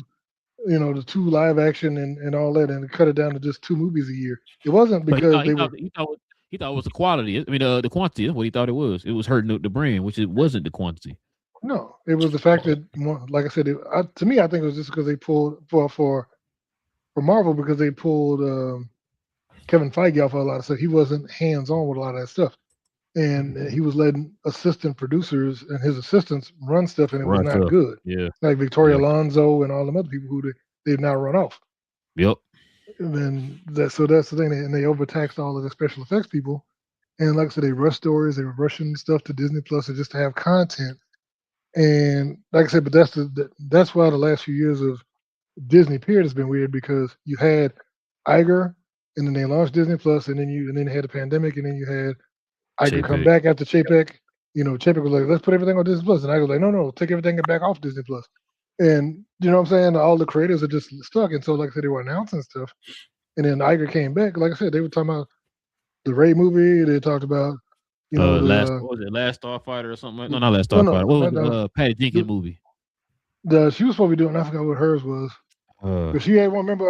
Speaker 2: the 2 live action and all that, and cut it down to just 2 movies a year. It wasn't because
Speaker 1: he thought it was the quality. I mean, the quantity. That's what he thought it was. It was hurting the brand, which it wasn't the quantity.
Speaker 2: No, it was the fact that, like I said, to me, I think it was just because they pulled for Marvel because they pulled Kevin Feige off of a lot of stuff. He wasn't hands-on with a lot of that stuff. And he was letting assistant producers and his assistants run stuff, and it was not good.
Speaker 1: Yeah.
Speaker 2: Like Victoria Alonso and all them other people who they've now run off.
Speaker 1: Yep.
Speaker 2: And then that's the thing. And they overtaxed all of the special effects people. And like I said, they rushed stories, they were rushing stuff to Disney Plus just to have content. And like I said, but that's why the last few years of Disney period has been weird because you had Iger, and then they launched Disney Plus, and then they had a pandemic, and then you had Iger come back after Chapek. Chapek was like, let's put everything on Disney Plus, and Iger was like, no, take everything back off Disney Plus. And you know what I'm saying? All the creators are just stuck, and so like I said, they were announcing stuff, and then Iger came back. Like I said, they were talking about the Ray movie. They talked about
Speaker 1: Last Starfighter or something. No, not Last Starfighter. What was the Patty Jenkins movie?
Speaker 2: She was supposed to be doing. I forgot what hers was. But she had one. Remember,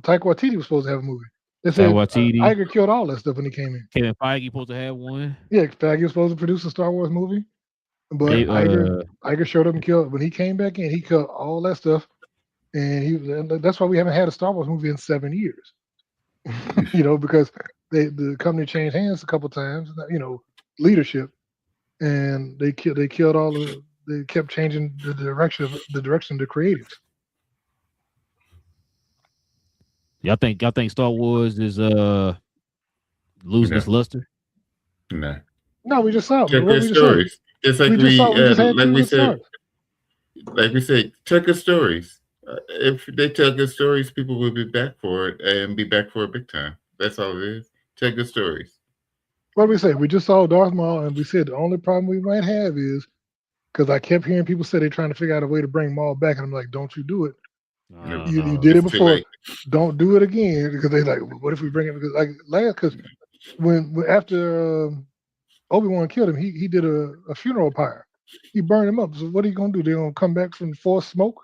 Speaker 2: Taika Waititi was supposed to have a movie. They said Iger killed all that stuff when he came in.
Speaker 1: Kevin Feige supposed to have one.
Speaker 2: Yeah, Feige was supposed to produce a Star Wars movie, but Iger showed up and killed. When he came back in, he killed all that stuff, and that's why we haven't had a Star Wars movie in 7 years. Because the company changed hands a couple times. Leadership, and they killed all the. They kept changing the direction of the creatives.
Speaker 1: Y'all think Star Wars is losing its luster?
Speaker 4: No.
Speaker 2: No, we just saw it.
Speaker 4: Check their stories. Just like we said, check the stories. If they tell good stories, people will be back for it and be back for it big time. That's all it is. Check the stories.
Speaker 2: What did we say? We just saw Darth Maul, and we said the only problem we might have is because I kept hearing people say they're trying to figure out a way to bring Maul back, and I'm like, don't you do it. You did it before. Don't do it again because they're like, what if we bring it? Because when after Obi-Wan killed him, he did a funeral pyre. He burned him up. So what are you gonna do? They're gonna come back from Force smoke?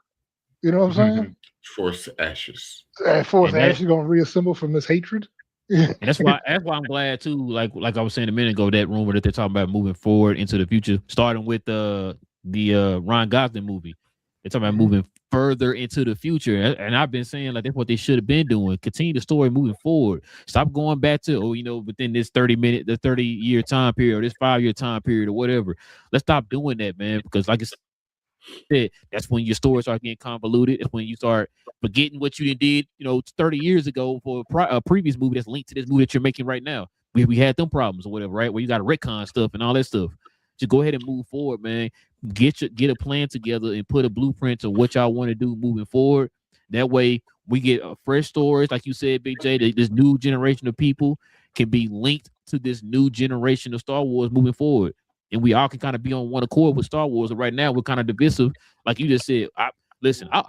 Speaker 2: You know what I'm saying?
Speaker 4: Force ashes.
Speaker 2: Force ashes gonna reassemble from this hatred.
Speaker 1: And that's why I'm glad too. Like I was saying a minute ago, that rumor that they're talking about moving forward into the future, starting with the Ryan Gosling movie. They're talking about moving further into the future. And I've been saying like that's what they should have been doing. Continue the story moving forward. Stop going back to, within this 30-year time period or this 5-year time period or whatever. Let's stop doing that, man. Because like I said, that's when your stories start getting convoluted. It's when you start forgetting what you did, 30 years ago for a previous movie that's linked to this movie that you're making right now. We had them problems or whatever, right? Where you got to retcon stuff and all that stuff. Just go ahead and move forward, man. Get a plan together and put a blueprint to what y'all want to do moving forward. That way, we get fresh stories, like you said, Big J. This new generation of people can be linked to this new generation of Star Wars moving forward, and we all can kind of be on one accord with Star Wars. And right now, we're kind of divisive, like you just said. I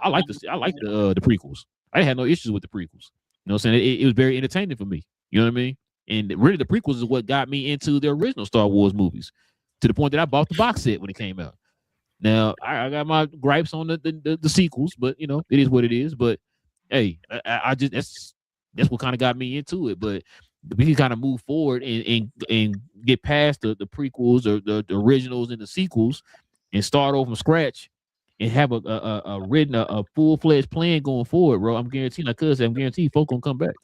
Speaker 1: like the prequels. I had no issues with the prequels. You know what I'm saying? It was very entertaining for me. You know what I mean? And really, the prequels is what got me into the original Star Wars movies, to the point that I bought the box set when it came out. Now I got my gripes on the sequels, but it is what it is. But hey, I just that's what kind of got me into it. But we can kind of move forward and get past the prequels or the originals and the sequels and start over from scratch and have a full-fledged plan going forward, bro. I'm guaranteed, like Cuz said, I'm guaranteed folk gonna come back.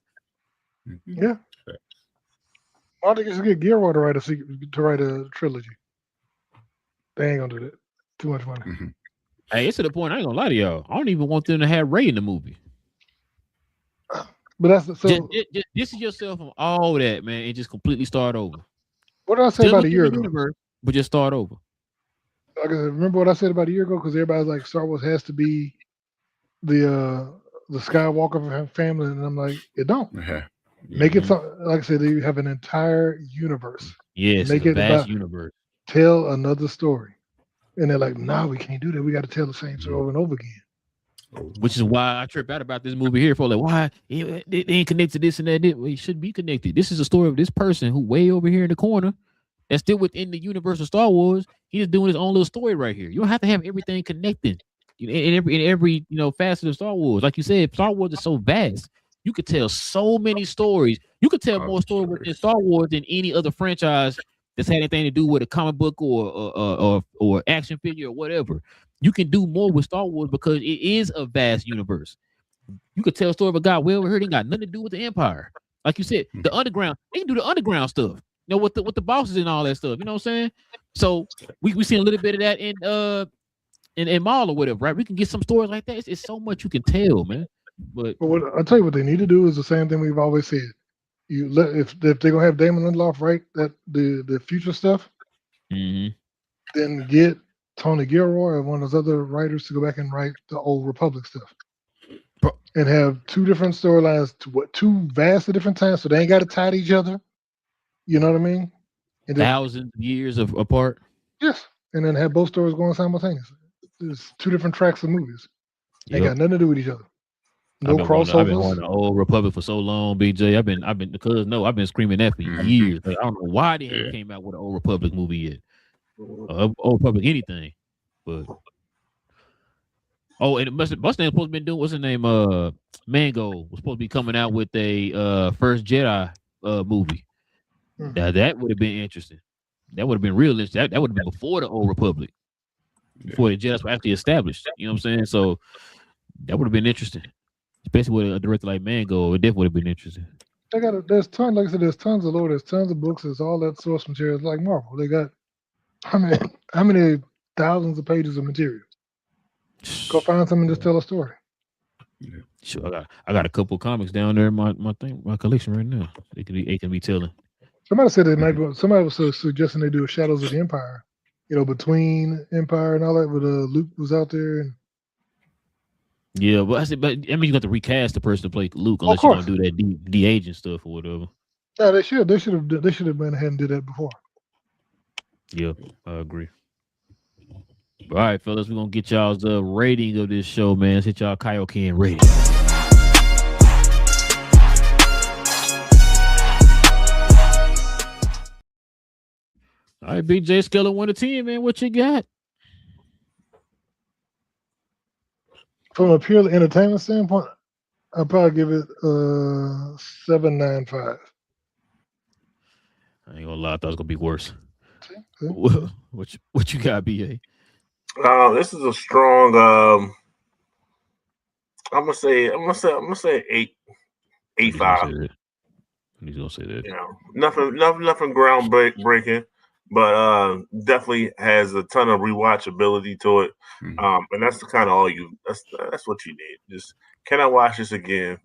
Speaker 2: Yeah. I think it's get Guillermo to write a trilogy. They ain't gonna do that. Too much money.
Speaker 1: Hey, it's to the point I ain't gonna lie to y'all. I don't even want them to have Ray in the movie.
Speaker 2: But that's so.
Speaker 1: Just distance yourself from all that, man, and just completely start over.
Speaker 2: What did I say about a year ago?
Speaker 1: Universe, but just start over.
Speaker 2: Like, remember what I said about a year ago? Because everybody's like, Star Wars has to be the Skywalker family, and I'm like, it don't. Make it like I said, you have an entire universe.
Speaker 1: Yes,
Speaker 2: make it a
Speaker 1: vast universe.
Speaker 2: Tell another story, and they're like, "No, we can't do that. We got to tell the same story over and over again."
Speaker 1: Which is why I trip out about this movie here. For like, why they ain't connected to this and that? Well, it should be connected. This is a story of this person who way over here in the corner, that's still within the universe of Star Wars. He's doing his own little story right here. You don't have to have everything connected in every facet of Star Wars. Like you said, Star Wars is so vast. You could tell so many stories. You could tell more stories within Star Wars than any other franchise that's had anything to do with a comic book or action figure or whatever. You can do more with Star Wars because it is a vast universe. You could tell a story of a guy way over here. It ain't got nothing to do with the Empire. Like you said, the underground. They can do the underground stuff. With the bosses and all that stuff. You know what I'm saying? So we see a little bit of that in Maul or whatever, right? We can get some stories like that. It's so much you can tell, man. But
Speaker 2: I'll tell you what they need to do is the same thing we've always said. If they're gonna have Damon Lindelof write that the future stuff, then get Tony Gilroy or one of those other writers to go back and write the Old Republic stuff, and have two different storylines, two vastly different times, so they ain't got to tie to each other. You know what I mean? And
Speaker 1: thousands of years apart.
Speaker 2: Yes, and then have both stories going simultaneously. There's two different tracks of movies. They got nothing to do with each other. No crossovers.
Speaker 1: I've been wanting the Old Republic for so long, BJ. I've been screaming that for years. Like, I don't know why they haven't came out with an Old Republic movie yet. Old Republic anything, but and Mustang's supposed to be doing what's his name? Mango was supposed to be coming out with a First Jedi movie. Now that would have been interesting. That would have been real interesting. That would have been before the Old Republic, before the Jedi were actually established. You know what I'm saying? So that would have been interesting. Especially with a director like Mango, it definitely would have been interesting.
Speaker 2: There's tons, like I said, there's tons of lore, there's tons of books, there's all that source material. It's like Marvel. They got how many thousands of pages of material. Go find something to tell a story.
Speaker 1: Yeah. Sure, I got a couple of comics down there in my collection right now. They can be telling.
Speaker 2: Somebody said they might go. Somebody was suggesting they do a Shadows of the Empire. Between Empire and all that, but Luke was out there and.
Speaker 1: Yeah, but you got to recast the person to play Luke unless you're gonna do that de-aging stuff or whatever.
Speaker 2: Yeah, they should. They should have been ahead and did that before.
Speaker 1: Yeah, I agree. All right, fellas, we're gonna get y'all's rating of this show, man. Let's hit y'all Kaioken rating. All right, BJ, scale of 1 to 10, man. What you got?
Speaker 2: From a purely entertainment standpoint, I'll probably give it 7.95.
Speaker 1: I ain't gonna lie, I thought it was gonna be worse. Okay. What you got, BA?
Speaker 3: This is a strong. I'm gonna say 8,
Speaker 1: He's gonna
Speaker 3: 8.5.
Speaker 1: say that. He's gonna say that.
Speaker 3: You know, nothing groundbreaking, but definitely has a ton of rewatchability to it. And that's the kind of that's what you need. Just can I watch this again?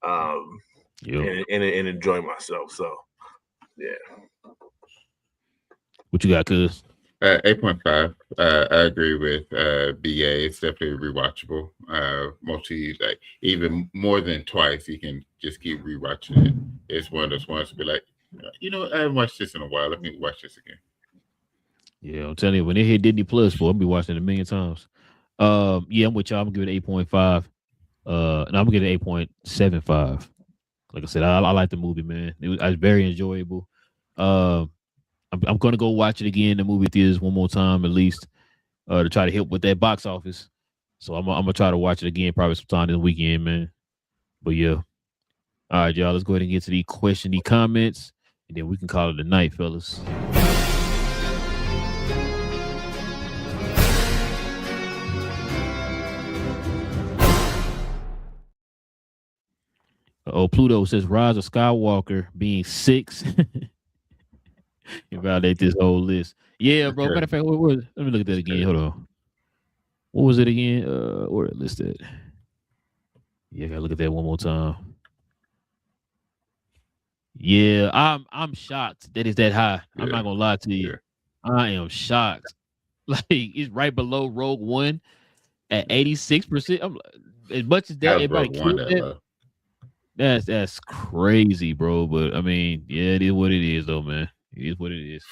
Speaker 1: Yep.
Speaker 3: And enjoy myself. So yeah.
Speaker 1: What you got, cuz?
Speaker 4: 8.5. I agree with BA. It's definitely rewatchable. Like even more than twice, you can just keep rewatching it. It's one of those ones to be like, I haven't watched this in a while. Let me watch this again.
Speaker 1: Yeah, I'm telling you, when they hit Disney Plus, boy, I'll be watching it a million times. Yeah, I'm with y'all. I'm gonna give it 8.5. And I'm gonna give it 8.75. Like I said, I like the movie, man. It was very enjoyable. I'm gonna go watch it again in the movie theaters one more time at least, to try to help with that box office. So I'm gonna try to watch it again probably sometime this weekend, man. But yeah. All right, y'all. Let's go ahead and get to the comments, and then we can call it a night, fellas. Pluto says Rise of Skywalker being 6. Invalidate this whole list. Yeah, bro. Matter of fact, let me look at that again. Hold on. What was it again? Where it listed? Yeah, I gotta look at that one more time. Yeah, I'm shocked that it's that high. Yeah. I'm not gonna lie to you. Yeah. I am shocked. Like it's right below Rogue One at 86%. I'm as much as that everybody killed that. That's crazy, bro. But I mean, yeah, it is what it is, though, man. It is what it is.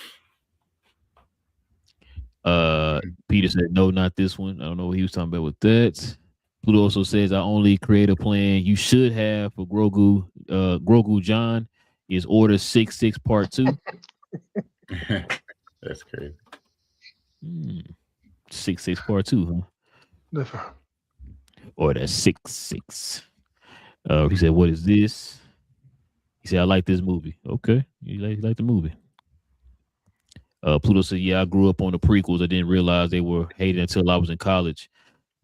Speaker 1: Peter said, no, not this one. I don't know what he was talking about with that. Pluto also says, our only creative plan you should have for Grogu John is Order 66 Part 2.
Speaker 4: That's crazy.
Speaker 1: 66 Part 2, huh? Order 66. He said, what is this? He said, I like this movie. Okay. You like the movie. Pluto said, yeah, I grew up on the prequels. I didn't realize they were hated until I was in college.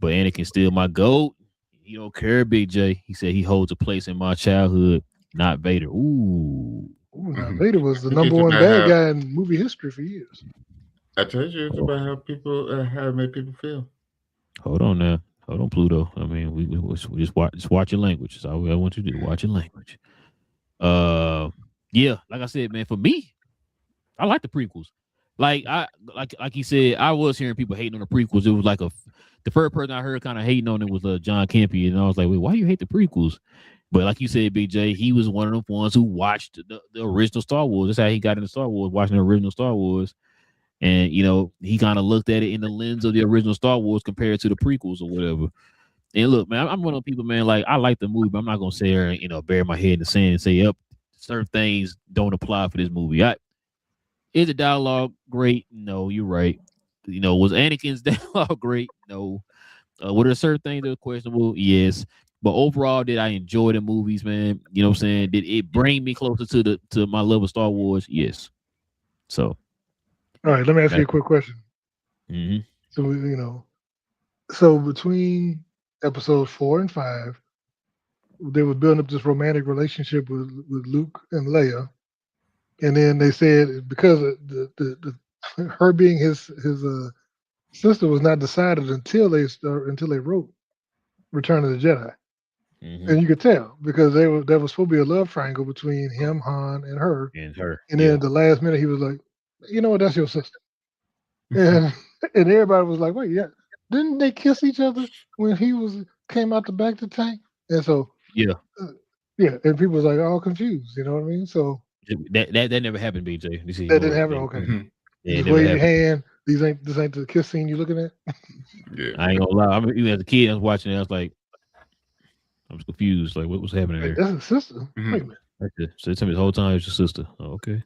Speaker 1: But Anakin's still my GOAT. He don't care, Big J. He said he holds a place in my childhood, not Vader. Ooh.
Speaker 2: Now Vader was the number one bad guy in movie history for years.
Speaker 4: I told you it's about how it made people feel.
Speaker 1: Hold on now. Hold on, Pluto. I mean, we just watch your language. That's all I want you to do. Watch your language. Yeah, like I said, man, for me, I like the prequels. Like he said, I was hearing people hating on the prequels. It was like the first person I heard kind of hating on it was John Campy, and I was like, wait, why do you hate the prequels? But like you said, Big J, he was one of the ones who watched the original Star Wars. That's how he got into Star Wars, watching the original Star Wars. And, he kind of looked at it in the lens of the original Star Wars compared to the prequels or whatever. And look, man, I'm one of those people, man, like, I like the movie, but I'm not going to sit here and, bury my head in the sand and say, yep, certain things don't apply for this movie. Is the dialogue great? No, you're right. Was Anakin's dialogue great? No. Were there certain things that were questionable? Yes. But overall, did I enjoy the movies, man? You know what I'm saying? Did it bring me closer to my love of Star Wars? Yes. So.
Speaker 2: All right, let me ask you a quick question.
Speaker 1: Mm-hmm.
Speaker 2: So, so between episodes 4 and 5, they were building up this romantic relationship with Luke and Leia. And then they said because the her being his sister was not decided until they wrote Return of the Jedi. Mm-hmm. And you could tell because there was supposed to be a love triangle between him, Han, and her. And then at the last minute he was like, you know what, that's your sister. and everybody was like, wait, yeah, didn't they kiss each other when he came out the back to tank? And so and people was like all confused, you know what I mean? So
Speaker 1: that never happened, BJ.
Speaker 2: That didn't happen. Okay. You just wave your hand. This ain't the kiss scene you looking at.
Speaker 1: Yeah. I ain't gonna lie. Even as a kid, I was watching it. I was like, I was confused. Like, what was happening there?
Speaker 2: That's his sister. Mm-hmm. Wait a minute.
Speaker 1: So they told me the whole time it's your sister. Oh, okay.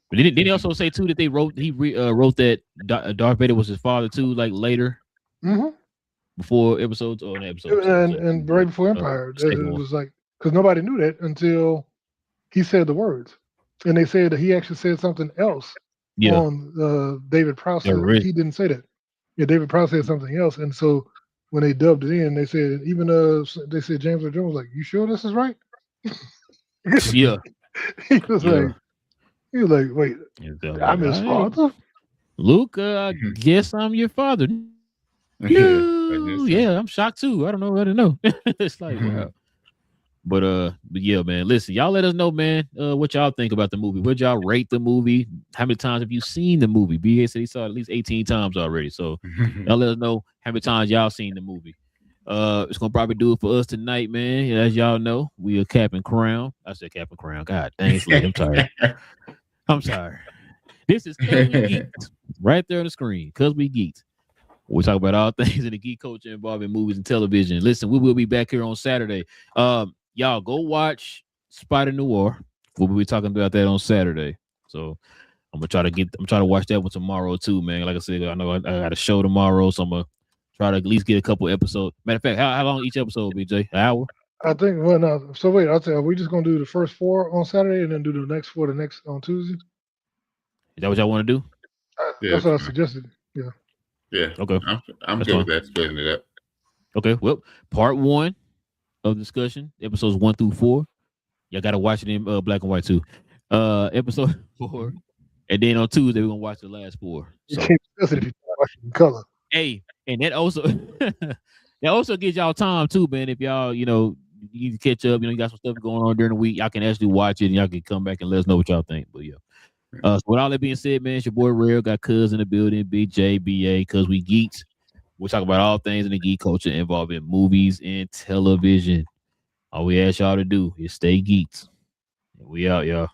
Speaker 1: But didn't he also say too that they wrote wrote that Darth Vader was his father too, like later, before episodes or an episode,
Speaker 2: and right before Empire, it was like because nobody knew that until he said the words, and they said that he actually said something else on David Prowse. He didn't say that. Yeah, David Prowse said something else, and so when they dubbed it in, they said they said James Earl Jones was like, "You sure this is right?"
Speaker 1: Yeah.
Speaker 2: he was like, "Wait, I'm his father."
Speaker 1: Luke, I guess I'm your father. No, yeah, I'm shocked too. I don't know. It's like wow. But yeah, man. Listen, y'all let us know, man. What y'all think about the movie? Would y'all rate the movie? How many times have you seen the movie? BA said he saw it at least 18 times already. So y'all let us know how many times y'all seen the movie. It's gonna probably do it for us tonight, man. As y'all know, we are Cap and Crown. I said Cap and Crown. God dang, it's late. I'm tired. I'm tired. This is Cause We Geek'd. Right there on the screen. Cause We Geek'd. We talk about all things in the geek culture involving movies and television. Listen, we will be back here on Saturday. Y'all go watch Spider Noir. We'll be talking about that on Saturday. So I'm trying to watch that one tomorrow too, man. Like I said, I know I got a show tomorrow, so I'm gonna try to at least get a couple episodes. Matter of fact, how long each episode, BJ? An hour?
Speaker 2: I think. Well, no. So wait, I'll tell you. Are we just gonna do the first 4 on Saturday and then do the next 4 on Tuesday?
Speaker 1: Is that what y'all want to do?
Speaker 2: That's what I suggested. Yeah.
Speaker 4: Yeah.
Speaker 1: Okay.
Speaker 4: I'm good with that. Splitting it up.
Speaker 1: Okay. Well, part 1 of discussion, episodes 1 through 4. Y'all gotta watch it in black and white too. Episode 4, and then on Tuesday we're gonna watch the last 4. So,
Speaker 2: you can't discuss it if you watch it in color.
Speaker 1: Hey, and that also gives y'all time too, man. If y'all, you need to catch up, you got some stuff going on during the week, y'all can actually watch it and y'all can come back and let us know what y'all think. But yeah. So with all that being said, man, it's your boy Rare, got Cuz in the building, BJ, BA, Cuz We Geek'd. We'll talk about all things in the geek culture involving movies and television. All we ask y'all to do is stay geeked. We out, y'all.